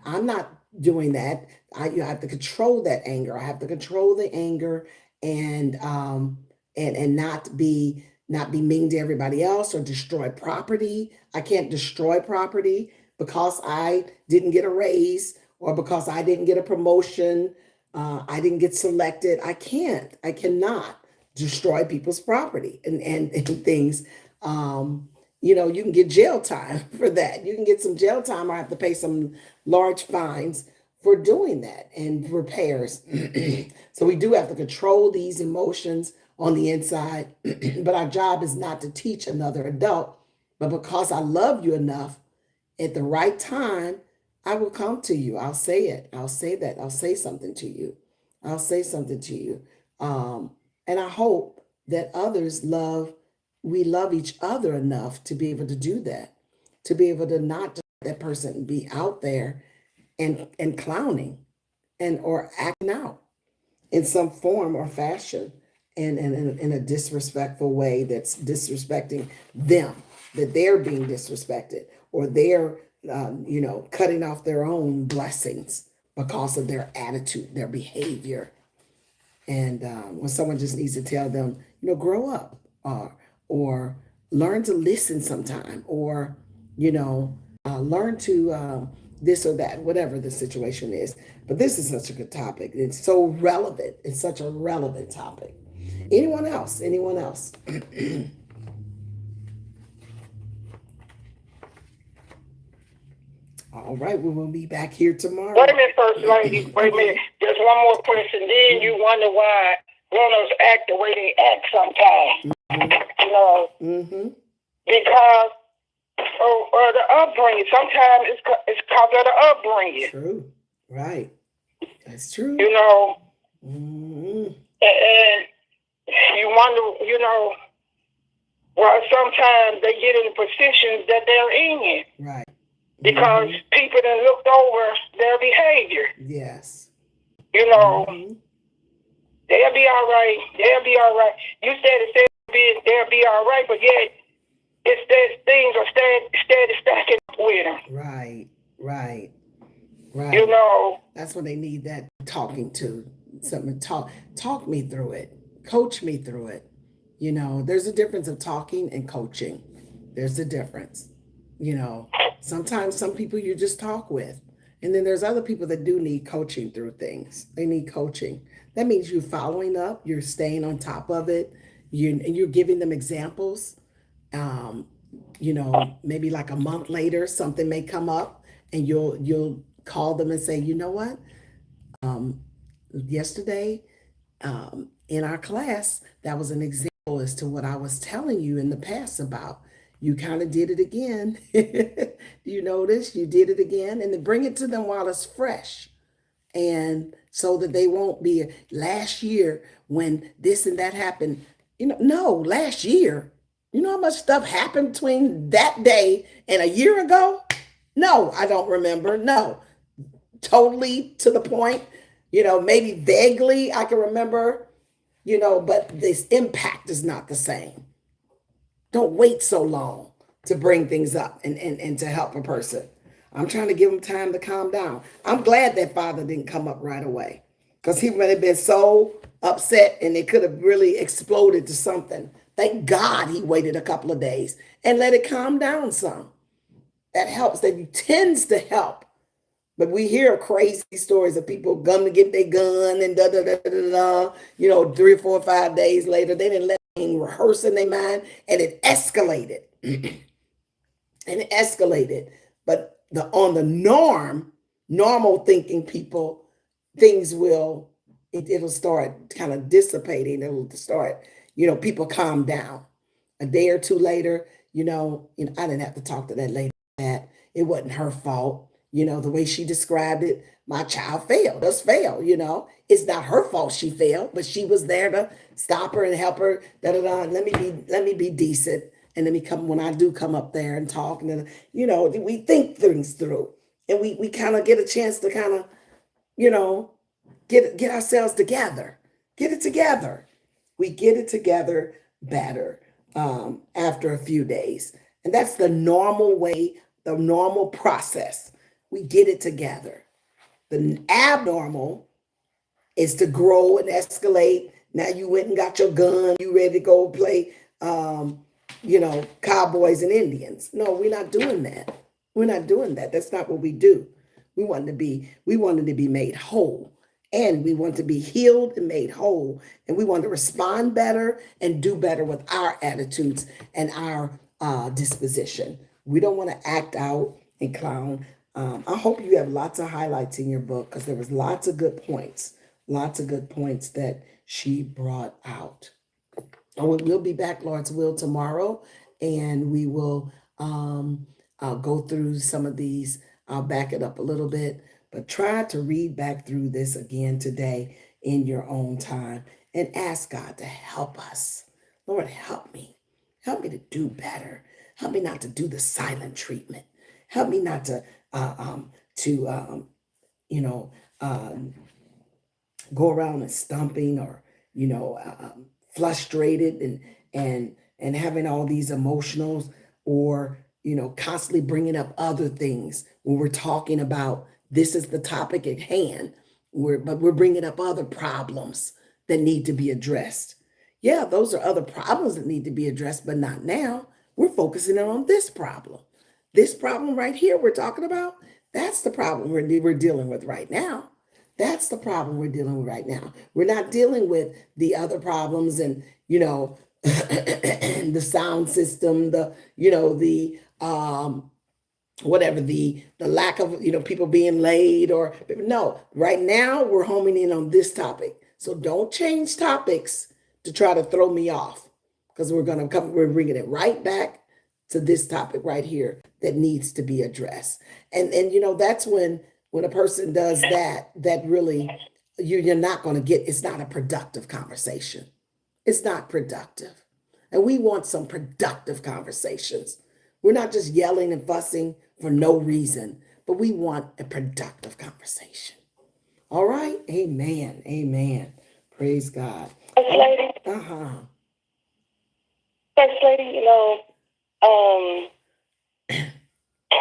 I'm not doing that. You have to control that anger. I have to control the anger and not be mean to everybody else or destroy property. I can't destroy property because I didn't get a raise or because I didn't get a promotion. I didn't get selected. I cannot destroy people's property and things. You can get jail time for that. You can get some jail time or have to pay some large fines for doing that and repairs. So we do have to control these emotions on the inside, but our job is not to teach another adult, but because I love you enough, at the right time, I will come to you. I'll say it. I'll say that. I'll say something to you. And I hope that we love each other enough to be able to do that, to be able to not just let that person be out there and clowning or acting out in some form or fashion and in a disrespectful way that's disrespecting them, that they're being disrespected or they're cutting off their own blessings because of their attitude, their behavior. And when someone just needs to tell them, grow up or learn to listen sometime or, learn to this or that, whatever the situation is. But this is such a good topic. It's so relevant. It's such a relevant topic. Anyone else? Anyone else? All right, we will be back here tomorrow. Wait a minute, First Lady. Wait a minute. Just one more question. Then you wonder why grown-ups act the way they act sometimes. You know, because the upbringing. Sometimes it's because of the upbringing. True. Right. That's true. You know, and you wonder, you know, well, sometimes they get in positions that they're in. Right. Because people done looked over their behavior. Yes. You know, they'll be all right. They'll be all right. You said they'll be all right, but yet it's that things are steady stacking up with them. Right. You know. That's when they need that talking to. Something to talk me through it. Coach me through it. You know, there's a difference of talking and coaching. There's a difference. You know, sometimes some people you just talk with. And then there's other people that do need coaching through things. They need coaching. That means you're following up, you're staying on top of it, you're giving them examples. You know, maybe like a month later, something may come up and you'll call them and say, you know what? Yesterday in our class, that was an example as to what I was telling you in the past about. You kind of did it again. Do you notice? You did it again. And then bring it to them while it's fresh. And so that they won't be last year when this and that happened. You know, no, last year. You know how much stuff happened between that day and a year ago? No, I don't remember. No, totally to the point. You know, maybe vaguely I can remember, you know, but this impact is not the same. Don't wait so long to bring things up and to help a person. I'm trying to give him time to calm down. I'm glad that father didn't come up right away because he would have been so upset and it could have really exploded to something. Thank God he waited a couple of days and let it calm down some. That helps. That tends to help. But we hear crazy stories of people going to get their gun and da da da da da. You know, 3 or 4 or 5 days later, they didn't let rehearse in their mind, and it escalated. But on the normal thinking people, things it'll start kind of dissipating. It'll start, you know, people calm down. A day or two later, you know, I didn't have to talk to that lady. That it wasn't her fault. You know, the way she described it, my child does fail, you know. It's not her fault she failed, but she was there to stop her and help her. Let me be decent. And let me come when I do come up there and talk. And then, you know, we think things through. And we kind of get a chance to kind of, you know, get ourselves together. Get it together. We get it together better after a few days. And that's the normal way, the normal process. We get it together. The abnormal is to grow and escalate. Now you went and got your gun. You ready to go play, you know, cowboys and Indians. No, we're not doing that. We're not doing that. That's not what we do. We wanted to be made whole. And we want to be healed and made whole. And we want to respond better and do better with our attitudes and our disposition. We don't want to act out and clown. I hope you have lots of highlights in your book because there was lots of good points that she brought out. We'll be back, Lord's will, tomorrow, and we will go through some of these. I'll back it up a little bit, but try to read back through this again today in your own time and ask God to help us. Lord, help me. Help me to do better. Help me not to do the silent treatment. Help me not to go around and stumping or, frustrated and having all these emotionals or, constantly bringing up other things when we're talking about this is the topic at hand, but we're bringing up other problems that need to be addressed. Yeah, those are other problems that need to be addressed, but not now. We're focusing on this problem. This problem right here we're talking about, That's the problem we're dealing with right now. That's the problem we're dealing with right now. We're not dealing with the other problems and, the sound system, the whatever the lack of people being laid or no. Right now we're homing in on this topic. So don't change topics to try to throw me off because we're bringing it right back to this topic right here that needs to be addressed. And that's when a person does that, that really you're not going to get. It's not a productive conversation. It's not productive. And we want some productive conversations. We're not just yelling and fussing for no reason, but we want a productive conversation. All right? Amen. Amen. Praise God. First Lady, Uh-huh. First Lady,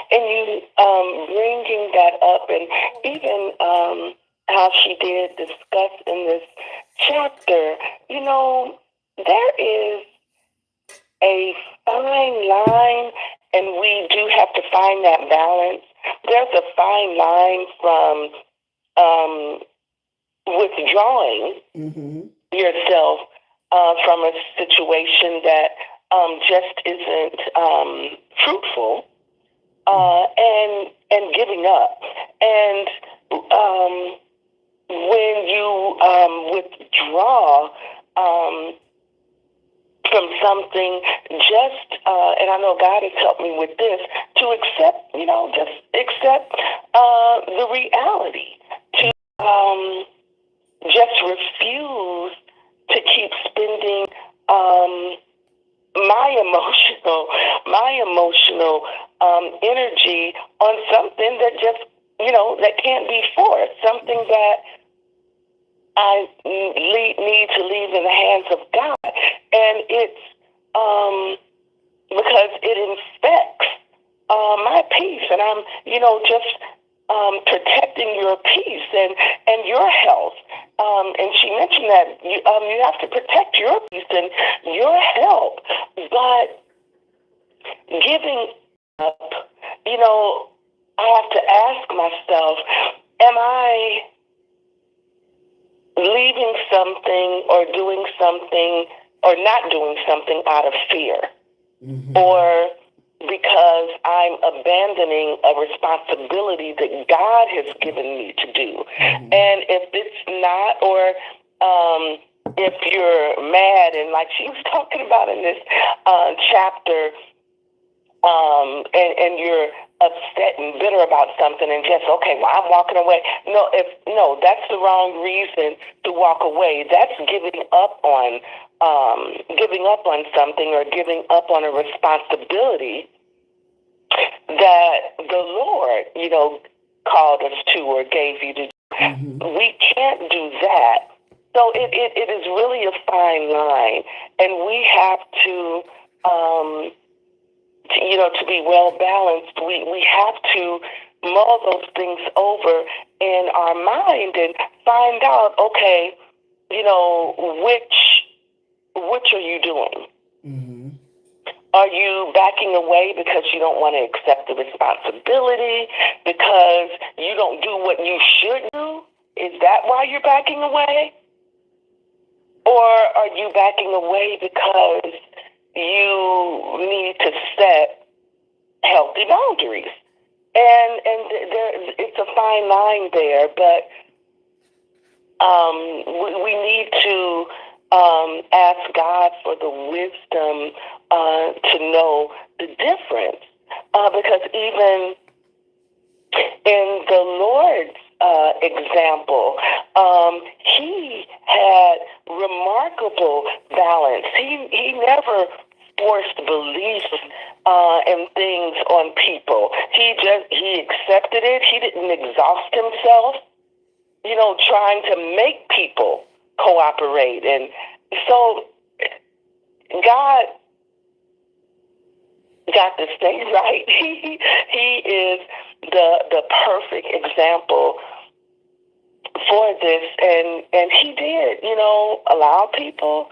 and you bringing that up, and even how she did discuss in this chapter, there is a fine line, and we do have to find that balance. There's a fine line from withdrawing Mm-hmm. yourself from a situation that just isn't fruitful, and giving up. And when you withdraw from something, just and I know God has helped me with this, to accept, just accept the reality, to just refuse to keep spending my emotional energy on something that just that can't be forced, something that I need to leave in the hands of God, and it's because it infects my peace, and I'm just protecting your peace and your health. And she mentioned that you have to protect your peace and your health, but giving up, I have to ask myself, am I leaving something or doing something or not doing something out of fear? Mm-hmm. Or because I'm abandoning a responsibility that God has given me to do? Mm-hmm. And if it's not, or if you're mad, and like she was talking about in this chapter, and you're upset and bitter about something, and just, okay, well, I'm walking away. No, that's the wrong reason to walk away. That's giving up on something, or giving up on a responsibility that the Lord, called us to or gave you to do. Mm-hmm. We can't do that. So it is really a fine line, and we have to be well balanced. We have to mull those things over in our mind and find out, okay, which are you doing? Mm-hmm. Are you backing away because you don't want to accept the responsibility, because you don't do what you should do? Is that why you're backing away? Or are you backing away because you need to set healthy boundaries? And it's a fine line there, but we need to ask God for the wisdom to know the difference, because even in the Lord's example, he had remarkable balance. He never forced belief in things on people. He accepted it. He didn't exhaust himself, trying to make people cooperate. And so God got this thing right. He is the perfect example for this, and he did, allow people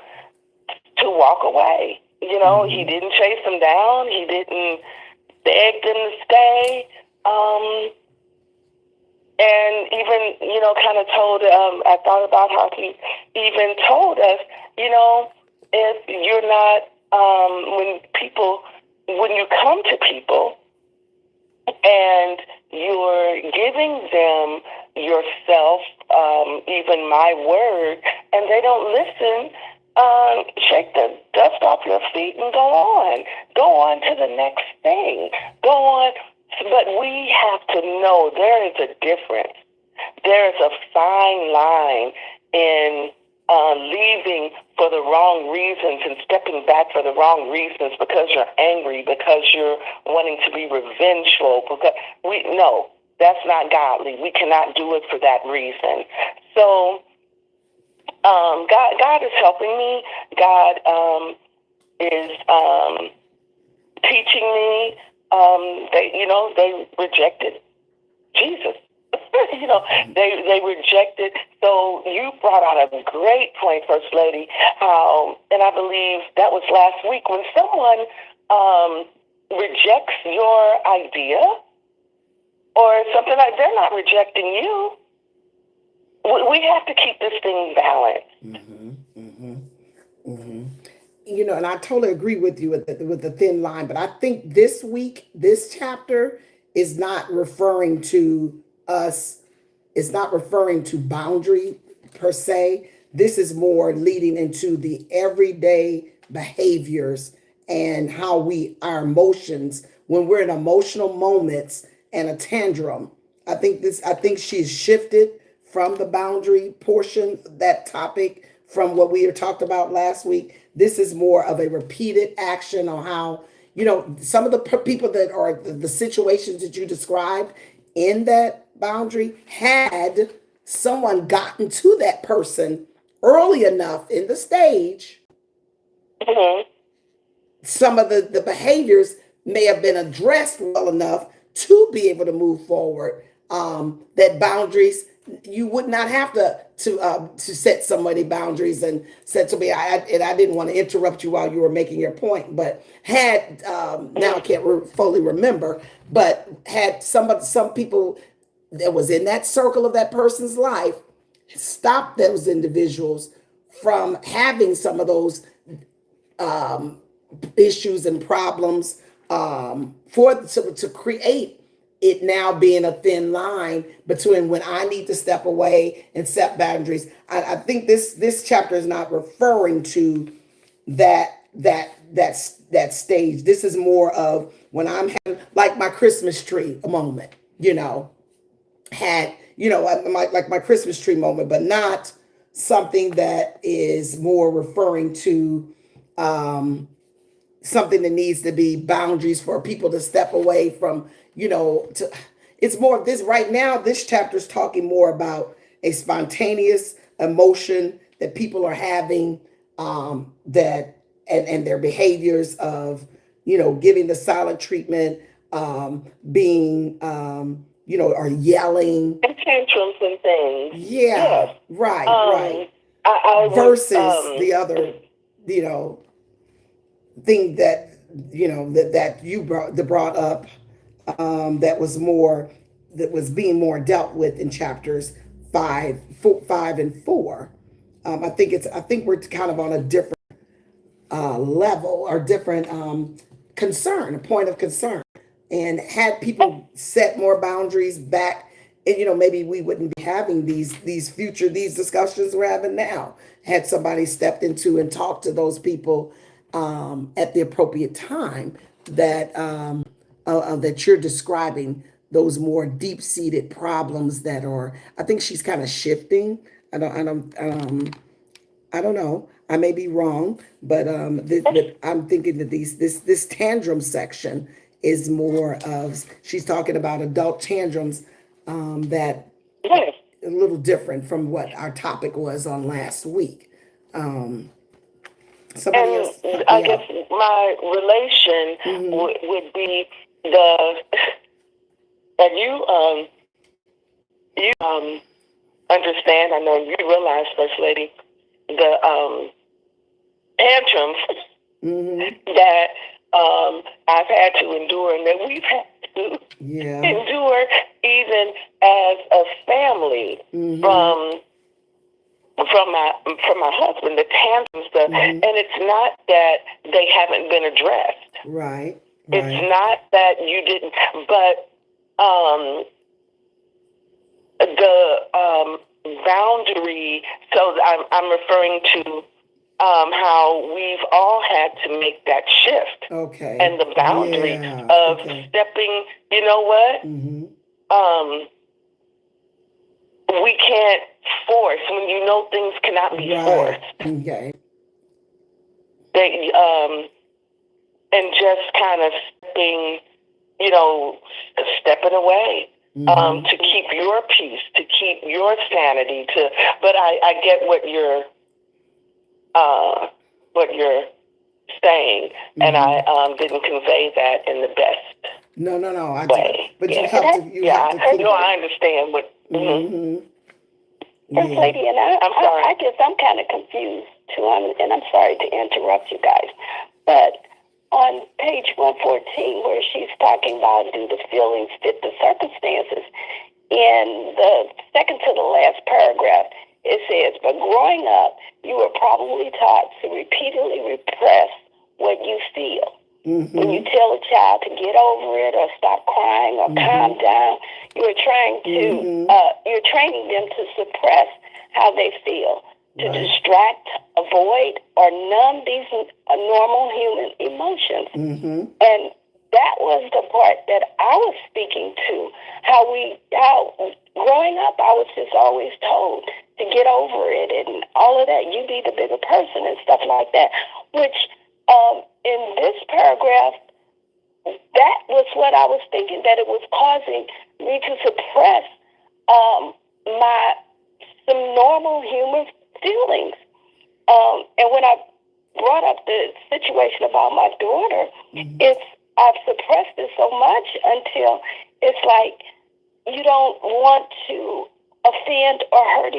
to walk away. Mm-hmm. He didn't chase them down. He didn't beg them to stay. And even, kind of told, I thought about how he even told us, if you're not, when you come to people and you're giving them yourself, even my word, and they don't listen, shake the dust off your feet and go on. Go on to the next thing. Go on. But we have to know there is a difference. There is a fine line in leaving for the wrong reasons and stepping back for the wrong reasons because you're angry, because you're wanting to be revengeful. Because no, that's not godly. We cannot do it for that reason. So God is helping me. God is teaching me. They rejected Jesus. They rejected. So you brought out a great point, First Lady. And I believe that was last week when someone rejects your idea or something like they're not rejecting you. We have to keep this thing balanced. And I totally agree with you with the thin line, but I think this week, this chapter is not referring to us. It's not referring to boundary per se. This is more leading into the everyday behaviors and how our emotions, when we're in emotional moments and a tantrum. I think she's shifted from the boundary portion, that topic, from what we had talked about last week. This is more of a repeated action on how, some of the people that are the situations that you described in that boundary, had someone gotten to that person early enough in the stage, some of the behaviors may have been addressed well enough to be able to move forward. That boundaries, you would not have to set somebody boundaries and said to me, I didn't want to interrupt you while you were making your point, but had now I can't fully remember, but had some people that was in that circle of that person's life stop those individuals from having some of those issues and problems, to create it now being a thin line between when I need to step away and set boundaries. I think this chapter is not referring to that stage. This is more of when I'm having like my Christmas tree moment, like my Christmas tree moment, but not something that is more referring to something that needs to be boundaries for people to step away from, it's more of this right now. This chapter is talking more about a spontaneous emotion that people are having, that and their behaviors of, giving the silent treatment, being, or yelling. And tantrums and things. Yeah, Yes. right. I Versus was, the other, thing that, that you brought up, that was being more dealt with in chapters 5 and 4. I think we're kind of on a different level or different concern, a point of concern. And had people set more boundaries back, and maybe we wouldn't be having these discussions we're having now. Had somebody stepped into and talked to those people at the appropriate time that that you're describing, those more deep-seated problems that are. I think she's kind of shifting. I don't know. I may be wrong, but I'm thinking that this tantrum section is more of, she's talking about adult tantrums, that yes. a little different from what our topic was on last week. Somebody And else, I yeah. guess my relation would be and you understand, I know you realize, First Lady, the tantrums that I've had to endure and that we've had Yeah. endure even as a family Mm-hmm. from my husband, the tantrums, Mm-hmm. and it's not that they haven't been addressed. Right. It's Right. not that you didn't, but the boundary. So I'm referring to how we've all had to make that shift, Okay. and the boundary Yeah. of Okay. stepping. You know what? Mm-hmm. We can't force when you know things cannot be Right. forced. Okay. They and just kind of stepping, stepping away. Mm-hmm. To keep your peace, to keep your sanity, but I get what you're saying, and I didn't convey that in the best No. I way. but you Yeah, have to. You have to keep. no, I understand what. Mm-hmm. First Yeah. lady, and I'm sorry. I guess I'm kind of confused too, and I'm sorry to interrupt you guys, but on page 114, where she's talking about do the feelings fit the circumstances, in the second to the last paragraph, it says, but growing up, you were probably taught to repeatedly repress what you feel. Mm-hmm. When you tell a child to get over it or stop crying or calm down, you are trying to you're training them to suppress how they feel, to distract, avoid, or numb these normal human emotions. Mm-hmm. And that was the part that I was speaking to. How growing up, I was just always told to get over it and all of that. You be the bigger person and stuff like that. Which in this paragraph, that was what I was thinking, that it was causing me to suppress some normal human feelings. And when I brought up the situation about my daughter, I've suppressed it so much until it's like you don't want to offend or hurt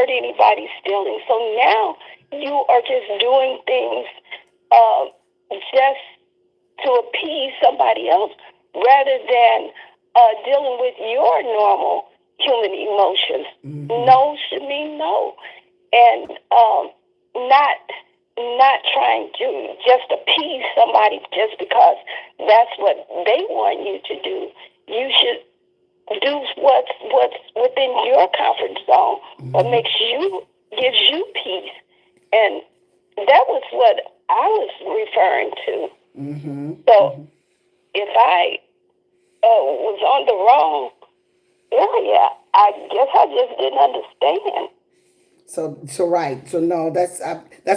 anybody's feelings. So now you are just doing things just to appease somebody else rather than dealing with your normal human emotions. No should mean no. And not trying to just appease somebody just because that's what they want you to do. You should do what's within your comfort zone, what gives you peace. And that was what I was referring to. So if I was on the wrong area, I guess I just didn't understand. So right. So no, that's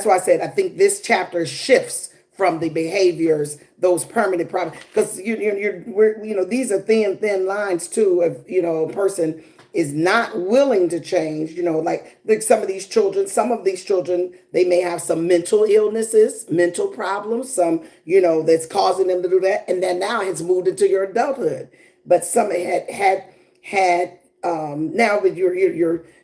why I said I think this chapter shifts from the behaviors, those permanent problems, because these are thin lines too. If a person is not willing to change, like some of these children, they may have some mental illnesses, mental problems, some that's causing them to do that, and then now it's moved into your adulthood. But some had now that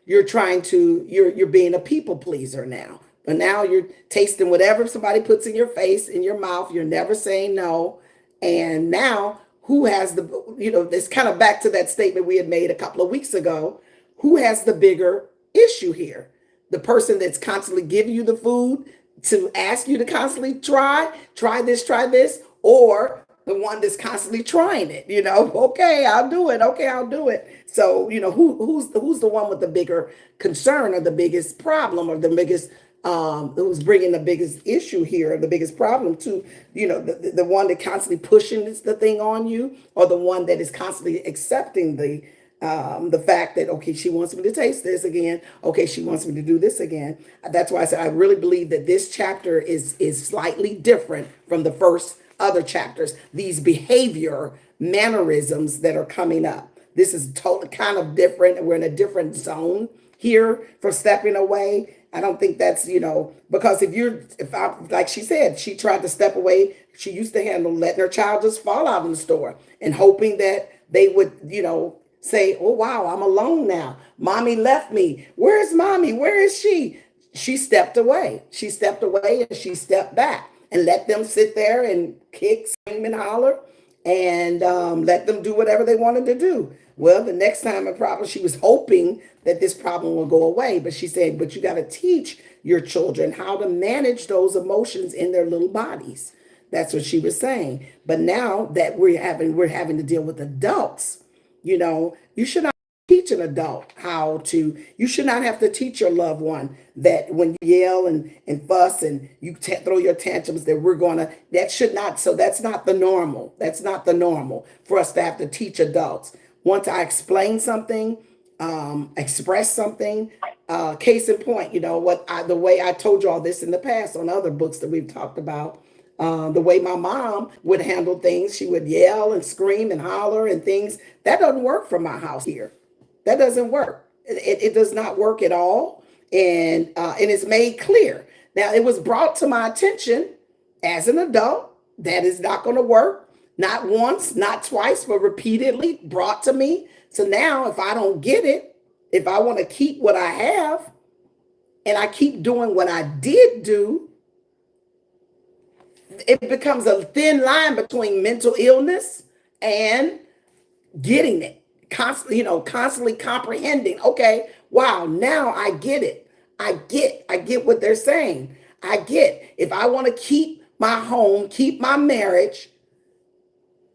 you're trying to you're being a people pleaser now. But now you're tasting whatever somebody puts in your face, in your mouth. You're never saying no. And now who has it's kind of back to that statement we had made a couple of weeks ago. Who has the bigger issue here? The person that's constantly giving you the food to ask you to constantly try this, or the one that's constantly trying it, okay, I'll do it. Okay, I'll do it. So, who's the one with the bigger concern or the biggest problem or the biggest, who's bringing the biggest issue here, or the biggest problem to, the one that constantly pushing the thing on you, or the one that is constantly accepting the fact that, okay, she wants me to taste this again. Okay, she wants me to do this again. That's why I said I really believe that this chapter is slightly different from the first other chapters. These behavior mannerisms that are coming up. This is totally kind of different. We're in a different zone here for stepping away. I don't think that's, because like she said, she tried to step away. She used to handle letting her child just fall out in the store and hoping that they would, say, oh, wow, I'm alone now. Mommy left me. Where's mommy? Where is she? She stepped away. She stepped away and she stepped back and let them sit there and kick, scream, and holler. and let them do whatever they wanted to do. Well, the next time a problem, she was hoping that this problem will go away, but she said, but you got to teach your children how to manage those emotions in their little bodies. That's what she was saying. But now that we're having to deal with adults, you should not teach an adult you should not have to teach your loved one that when you yell and fuss and you throw your tantrums that should not, so that's not the normal. That's not the normal for us to have to teach adults. Once I explain something, express something, case in point, the way I told you all this in the past on other books that we've talked about, the way my mom would handle things, she would yell and scream and holler and things. That doesn't work for my house here. That doesn't work. It does not work at all. And it's made clear. Now, it was brought to my attention as an adult that is not going to work. Not once, not twice, but repeatedly brought to me. So now if I don't get it, if I want to keep what I have and I keep doing what I did do, it becomes a thin line between mental illness and getting it. Constantly comprehending. Okay, wow, now I get it. I get what they're saying. I get if I want to keep my home, keep my marriage,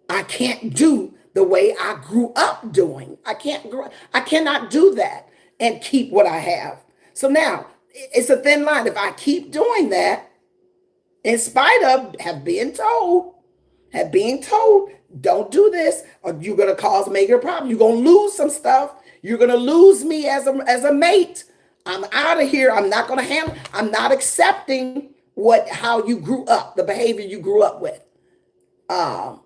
I can't do the way I grew up doing. I cannot do that and keep what I have. So now it's a thin line. If I keep doing that, in spite of being told, don't do this, or you're going to cause major problems. You're going to lose some stuff. You're going to lose me as a mate. I'm out of here. I'm not going to handle. I'm not accepting how you grew up, the behavior you grew up with. And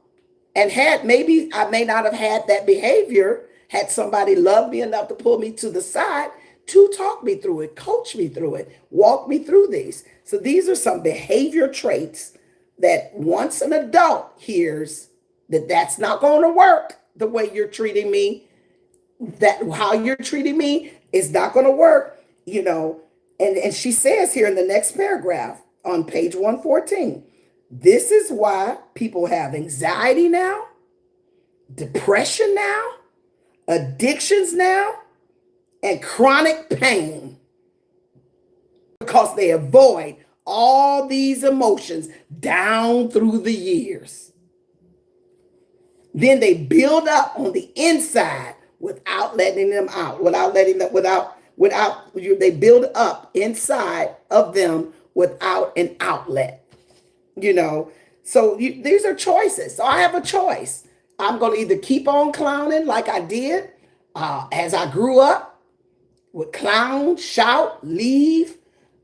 maybe I may not have had that behavior had somebody loved me enough to pull me to the side to talk me through it, coach me through it, walk me through these. So these are some behavior traits that once an adult hears that that's not going to work the way you're treating me, that how you're treating me is not going to work, and she says here in the next paragraph on page 114, this is why people have anxiety now, depression now, addictions now, and chronic pain, because they avoid all these emotions down through the years. Then they build up on the inside without letting them out, they build up inside of them without an outlet, So these are choices. So I have a choice. I'm going to either keep on clowning like I did as I grew up, would clown, shout, leave,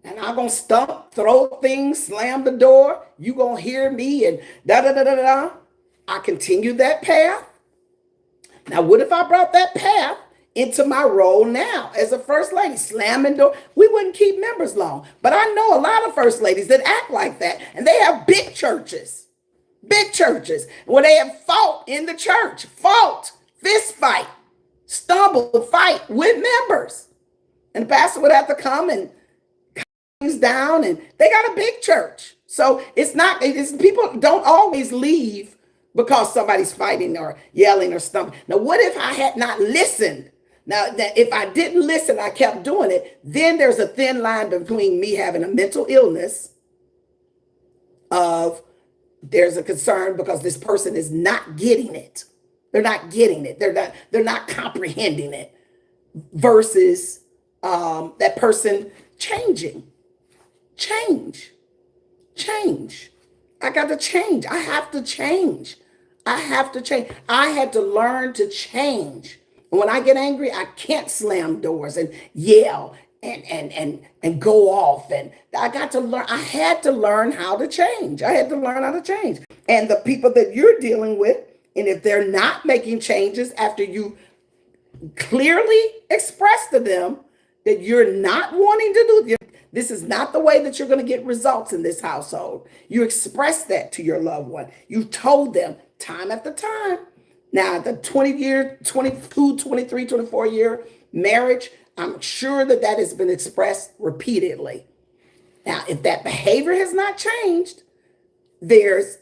and I'm going to stomp, throw things, slam the door. You going to hear me and da-da-da-da-da. I continued that path. Now, what if I brought that path into my role now as a first lady, slamming door? We wouldn't keep members long. But I know a lot of first ladies that act like that, and they have big churches where they have fought in the church, fist fight, stumble, fight with members. And the pastor would have to come and cut things down, and they got a big church. So people don't always leave because somebody's fighting or yelling or stumbling. Now, what if I had not listened? Now, that if I didn't listen, I kept doing it, then there's a thin line between me having a mental illness there's a concern because this person is not getting it. They're not getting it. They're not comprehending it, versus that person changing. Change. I got to change. I have to change. I had to learn to change. And when I get angry, I can't slam doors and yell and go off. And I had to learn how to change. And the people that you're dealing with, and if they're not making changes after you clearly express to them that you're not wanting to do, this is not the way that you're going to get results in this household. You express that to your loved one. You told them time after time. Now, the 20-year, 22, 23, 24-year marriage, I'm sure that has been expressed repeatedly. Now, if that behavior has not changed, there's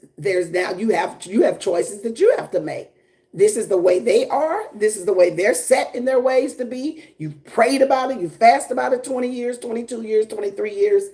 now you have choices that you have to make. This is the way they are. This is the way they're set in their ways to be. You prayed about it. You fasted about it 20 years, 22 years, 23 years.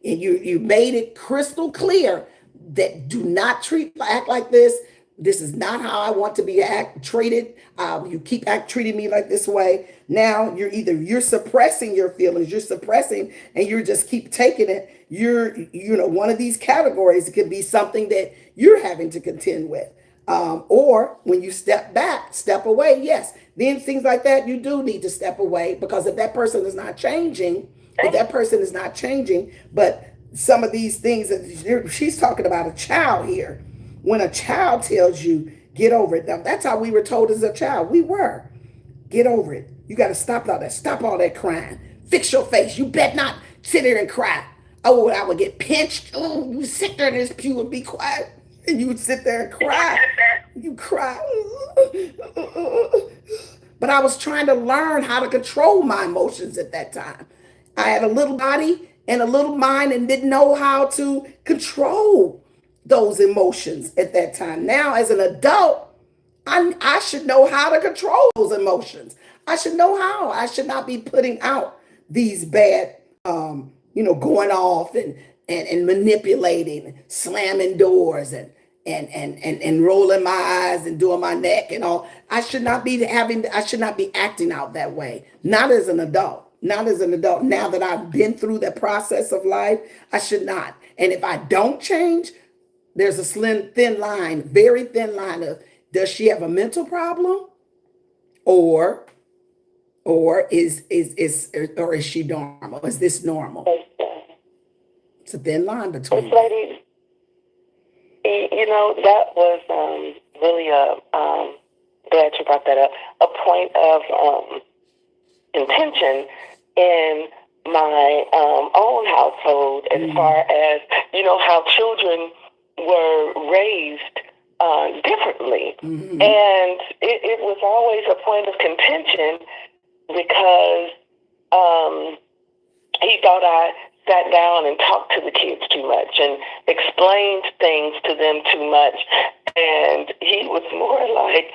And you made it crystal clear that do not act like this. This is not how I want to be treated. You keep treating me like this way. Now you're suppressing your feelings, you're suppressing, and you just keep taking it. One of these categories. It could be something that you're having to contend with. Or when you step back, step away, yes, then things like that, you do need to step away, because if that person is not changing, but some of these things that she's talking about, a child here, when a child tells you, get over it. Now, that's how we were told as a child. Get over it. You got to stop all that crying. Fix your face. You bet not sit there and cry. Oh, I would get pinched. Oh, you sit there in this pew and be quiet. And you would sit there and cry. You cry. But I was trying to learn how to control my emotions at that time. I had a little body and a little mind and didn't know how to control those emotions at that time. Now, as an adult, I should know how to control those emotions. I should know how. I should not be putting out these bad, going off and manipulating, slamming doors and rolling my eyes and doing my neck and all. I should not be acting out that way. Not as an adult. Now that I've been through that process of life, I should not. And if I don't change, there's a very thin line of, does she have a mental problem, or is she normal? Is this normal? It's a thin line between. This lady, that was really glad you brought that up. A point of intention in my own household, as far as how children were raised differently. And it was always a point of contention, because he thought I sat down and talked to the kids too much and explained things to them too much. And he was more like,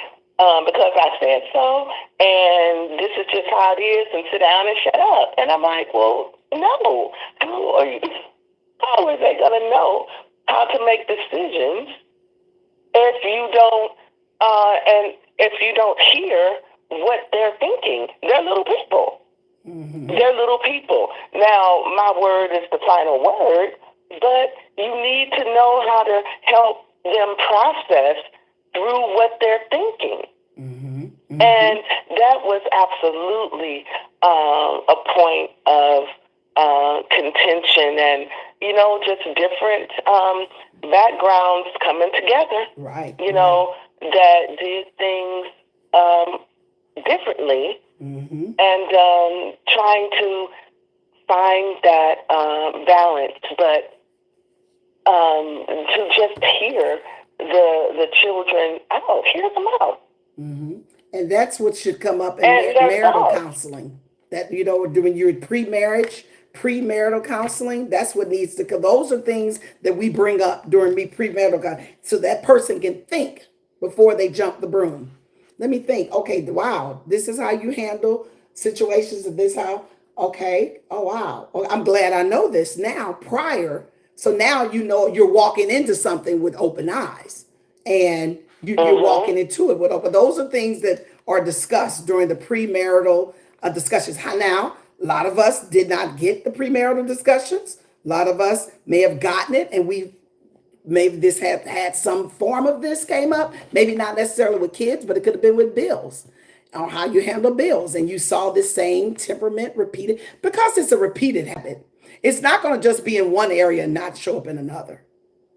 because I said so, and this is just how it is, and sit down and shut up. And I'm like, well, no. How are they going to know how to make decisions if you don't hear what they're thinking? They're little people. They're little people. Now, my word is the final word, but you need to know how to help them process through what they're thinking. And that was absolutely a point of contention, and just different backgrounds coming together. Right. That did things differently, and trying to find that balance, but to just hear the children out, hear them out. And that's what should come up in marital counseling. That, when you're premarital counseling, that's what needs to come. Those are things that we bring up during premarital counseling, so that person can think before they jump the broom. Let me think. Okay, wow, this is how you handle situations of this. How? Okay. Oh, wow. Oh, I'm glad I know this now. Prior, so now you're walking into something with open eyes, and you're walking into it with open. Those are things that are discussed during the premarital discussions. Now, a lot of us did not get the premarital discussions. A lot of us may have gotten it, and maybe this had some form of this came up. Maybe not necessarily with kids, but it could have been with bills, or how you handle bills. And you saw this same temperament repeated, because it's a repeated habit. It's not going to just be in one area and not show up in another.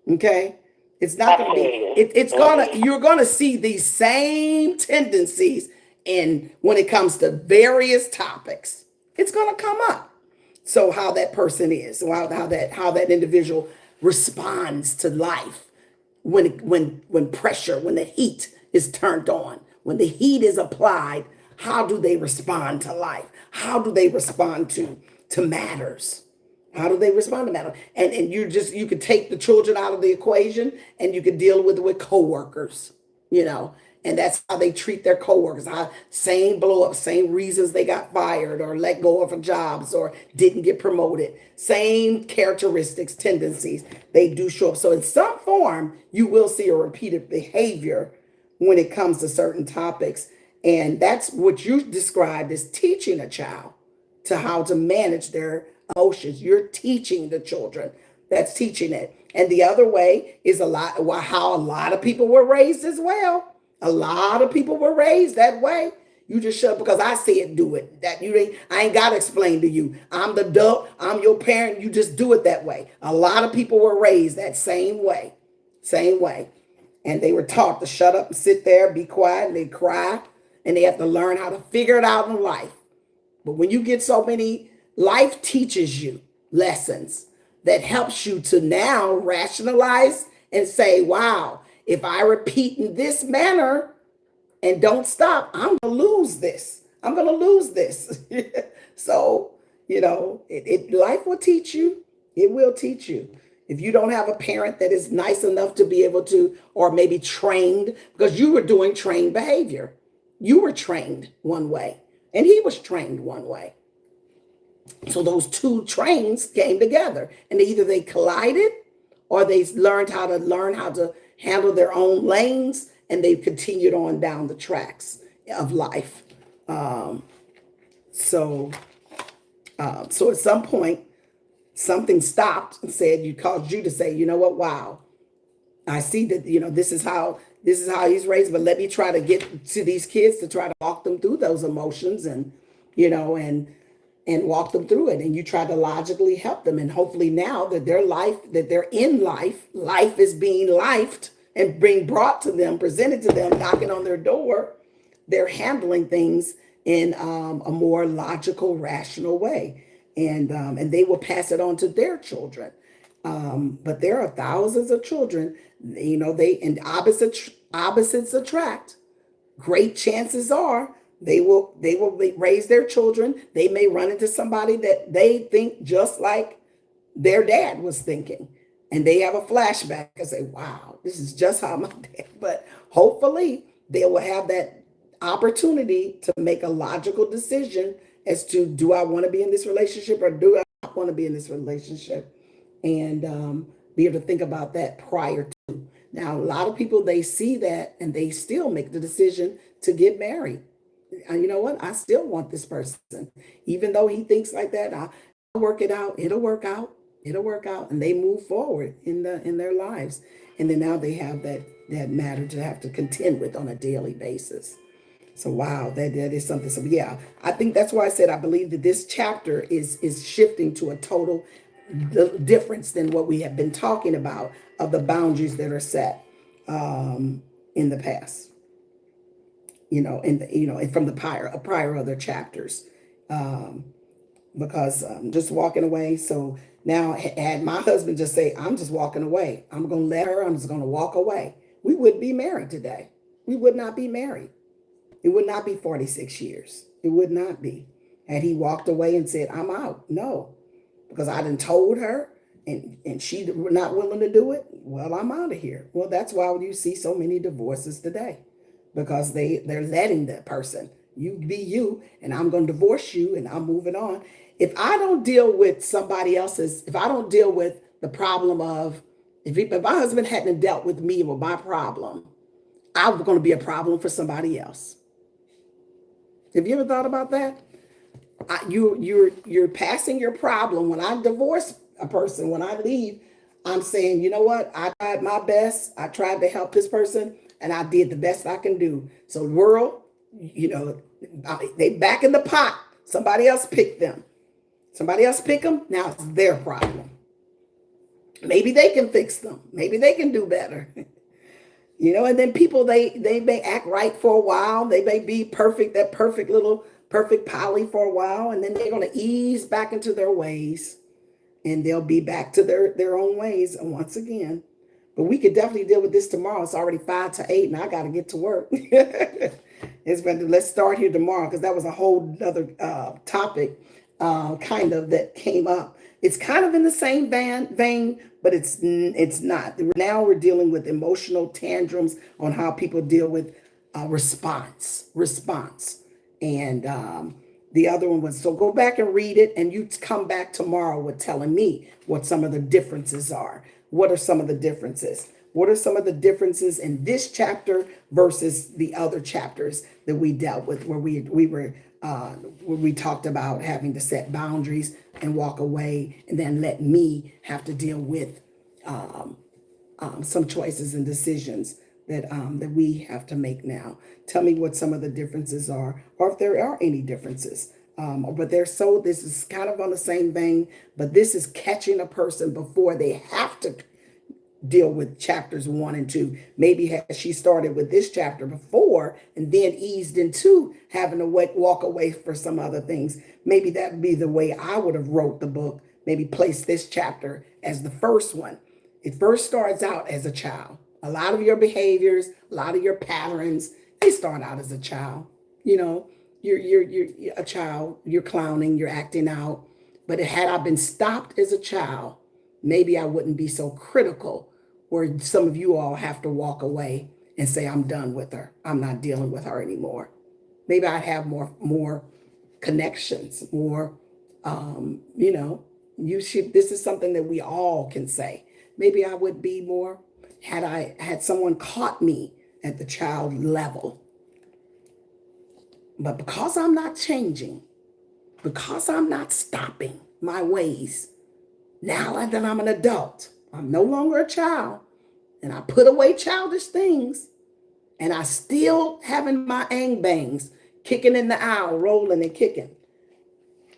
Okay? It's not going to be, you're going to see these same tendencies when it comes to various topics. It's going to come up. So how that person is, how that individual responds to life when pressure, when the heat is turned on, when the heat is applied, how do they respond to life? How do they respond to matters? How do they respond to matter? And you could take the children out of the equation and you could deal with coworkers, you know, and that's how they treat their coworkers. How same blow up, same reasons they got fired or let go of jobs or didn't get promoted. Same characteristics, tendencies, they do show up. So in some form, you will see a repeated behavior when it comes to certain topics. And that's what you described as teaching a child to how to manage their emotions. You're teaching the children. That's teaching it. And the other way is how a lot of people were raised as well. A lot of people were raised that way. You just shut up because I see it, do it. I ain't got to explain to you. I'm the adult. I'm your parent. You just do it that way. A lot of people were raised that same way. Same way. And they were taught to shut up and sit there, be quiet, and they cry. And they have to learn how to figure it out in life. But when you get so many, life teaches you lessons that helps you to now rationalize and say, wow, if I repeat in this manner and don't stop, I'm going to lose this. I'm going to lose this. So, you know, life will teach you. It will teach you. If you don't have a parent that is nice enough to be able to, or maybe trained, because you were doing trained behavior. You were trained one way and he was trained one way. So those two trains came together and either they collided or they learn how to handle their own lanes and they continued on down the tracks of life. So at some point, something stopped and caused you to say, you know what, wow, I see that, you know, this is how he's raised, but let me try to get to these kids to try to walk them through those emotions and, you know, and walk them through it. And you try to logically help them. And hopefully now that they're in life is being lifed and being brought to them, presented to them, knocking on their door, they're handling things in a more logical, rational way. And they will pass it on to their children. But there are thousands of children, you know, opposites attract. Great chances are they will raise their children. They may run into somebody that they think just like their dad was thinking. And they have a flashback and say, wow, this is just how my dad. But hopefully they will have that opportunity to make a logical decision as to, do I want to be in this relationship or do I not want to be in this relationship? And be able to think about that prior to. Now, a lot of people, they see that and they still make the decision to get married. And you know what? I still want this person. Even though he thinks like that, I'll work it out. It'll work out. It'll work out. And they move forward in their lives. And then now they have that matter to have to contend with on a daily basis. So, wow, that is something. So, yeah, I think that's why I said I believe that this chapter is shifting to a total difference than what we have been talking about of the boundaries that are set in the past. You know, and from the prior other chapters, because just walking away. So now, had my husband just say, "I'm just walking away. I'm going to let her. I'm just going to walk away," we wouldn't be married today. We would not be married. It would not be 46 years. It would not be. Had he walked away and said, "I'm out," no, because I done told her and she not willing to do it. Well, I'm out of here. Well, that's why you see so many divorces today, because they're letting that person, you be you, and I'm going to divorce you and I'm moving on. If I don't deal with somebody else's, if I don't deal with the problem of, if my husband hadn't dealt with me or my problem, I'm going to be a problem for somebody else. Have you ever thought about that? You're passing your problem. When I divorce a person, when I leave, I'm saying, you know what? I tried my best. I tried to help this person and I did the best I can do. So world, you know, they back in the pot. Somebody else picked them. Somebody else pick them. Now it's their problem. Maybe they can fix them. Maybe they can do better. You know, and then people, they may act right for a while. They may be perfect, that perfect poly for a while. And then they're going to ease back into their ways and they'll be back to their own ways once again. But we could definitely deal with this tomorrow. It's already 5 to 8 and I got to get to work. Let's start here tomorrow, because that was a whole other topic kind of that came up. It's kind of in the same vein, but it's not. Now we're dealing with emotional tantrums on how people deal with response. And the other one was, so go back and read it, and you come back tomorrow with telling me what some of the differences are. What are some of the differences? What are some of the differences in this chapter versus the other chapters that we dealt with, where we talked about having to set boundaries and walk away, and then let me have to deal with some choices and decisions that we have to make now. Tell me what some of the differences are, or if there are any differences. But this is kind of on the same vein, but this is catching a person before they have to deal with chapters 1 and 2. Maybe she started with this chapter before and then eased into having to walk away for some other things. Maybe that would be the way I would have wrote the book. Maybe place this chapter as the first one. It first starts out as a child. A lot of your behaviors, a lot of your patterns, they start out as a child. You know, you're a child, you're clowning, you're acting out. But had I been stopped as a child, maybe I wouldn't be so critical, where some of you all have to walk away and say, I'm done with her. I'm not dealing with her anymore. Maybe I'd have more connections, more, this is something that we all can say. Maybe I would be more, had someone caught me at the child level. But because I'm not changing, because I'm not stopping my ways, now that I'm an adult, I'm no longer a child, and I put away childish things, and I still having my angbangs, kicking in the aisle, rolling and kicking.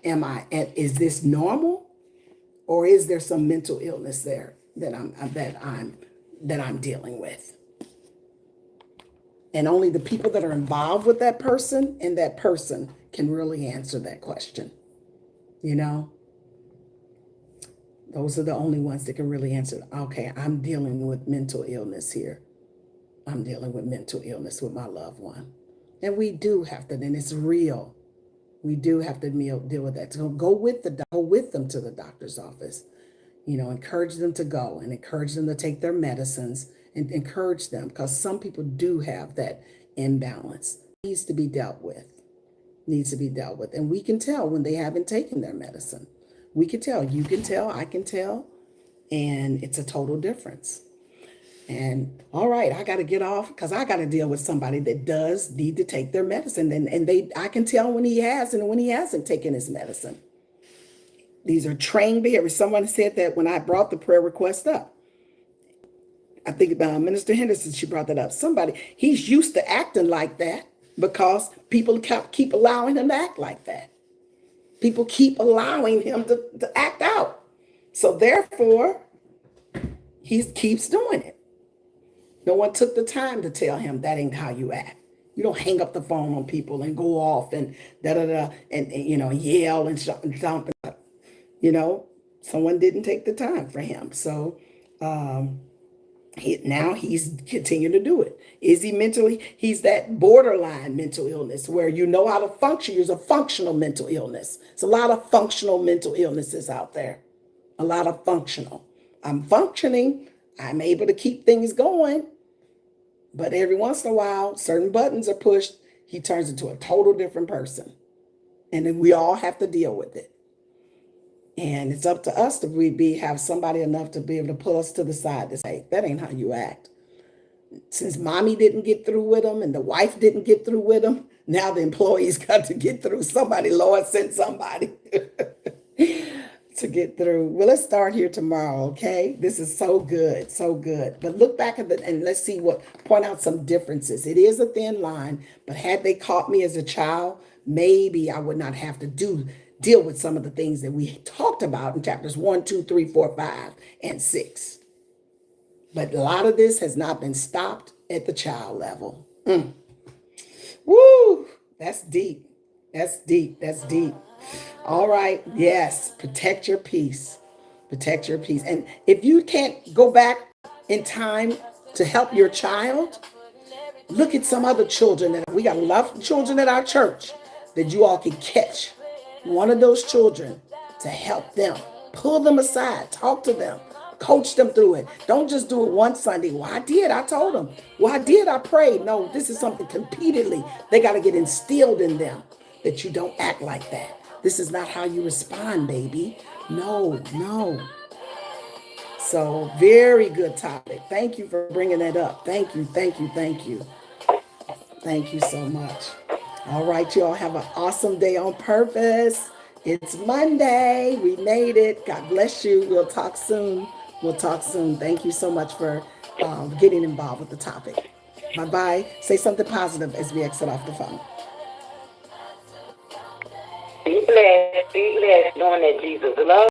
Is this normal, or is there some mental illness there that I'm dealing with? And only the people that are involved with that person and that person can really answer that question. You know? Those are the only ones that can really answer. Okay, I'm dealing with mental illness here. I'm dealing with mental illness with my loved one. And we do have to, and it's real. We do have to deal with that. So go with them to the doctor's office. You know, encourage them to go and encourage them to take their medicines and encourage them, because some people do have that imbalance. It needs to be dealt with. And we can tell when they haven't taken their medicine. We can tell, you can tell, I can tell, and it's a total difference. And all right, I got to get off because I got to deal with somebody that does need to take their medicine. And I can tell when he has and when he hasn't taken his medicine. These are trained behaviors. Someone said that when I brought the prayer request up. I think about Minister Henderson, she brought that up. He's used to acting like that because people keep allowing him to act like that. People keep allowing him to act out. So therefore, he keeps doing it. No one took the time to tell him that ain't how you act. You don't hang up the phone on people and go off and and yell and stomp. Someone didn't take the time for him. So now he's continuing to do it. Is he mentally? He's that borderline mental illness where you know how to function. There's a functional mental illness. It's a lot of functional mental illnesses out there. A lot of functional. I'm functioning. I'm able to keep things going. But every once in a while, certain buttons are pushed. He turns into a total different person. And then we all have to deal with it. And it's up to us to have somebody enough to be able to pull us to the side to say, that ain't how you act. Since mommy didn't get through with him and the wife didn't get through with him, now the employees got to get through. Somebody, Lord, send somebody to get through. Well, let's start here tomorrow, okay? This is so good, so good. But look back at and let's see point out some differences. It is a thin line, but had they caught me as a child, maybe I would not have to deal with some of the things that we talked about in chapters 1, 2, 3, 4, 5, and 6. But a lot of this has not been stopped at the child level. Woo! That's deep. That's deep. That's deep. All right. Yes. Protect your peace. Protect your peace. And if you can't go back in time to help your child, look at some other children. We got a lot of children at our church that you all can catch one of those children to help them Pull them aside. Talk to them. Coach them through it. Don't just do it one Sunday. Well, I did. I told them. Well, I did. I prayed. No, this is something repeatedly. They got to get instilled in them that you don't act like that. This is not how you respond, baby. No, no. So very good topic. Thank you for bringing that up. Thank you, thank you, thank you. Thank you so much. All right, you all have an awesome day on purpose. It's Monday. We made it. God bless you. We'll talk soon. We'll talk soon. Thank you so much for getting involved with the topic. Bye-bye. Say something positive as we exit off the phone. Be blessed, knowing that Jesus loves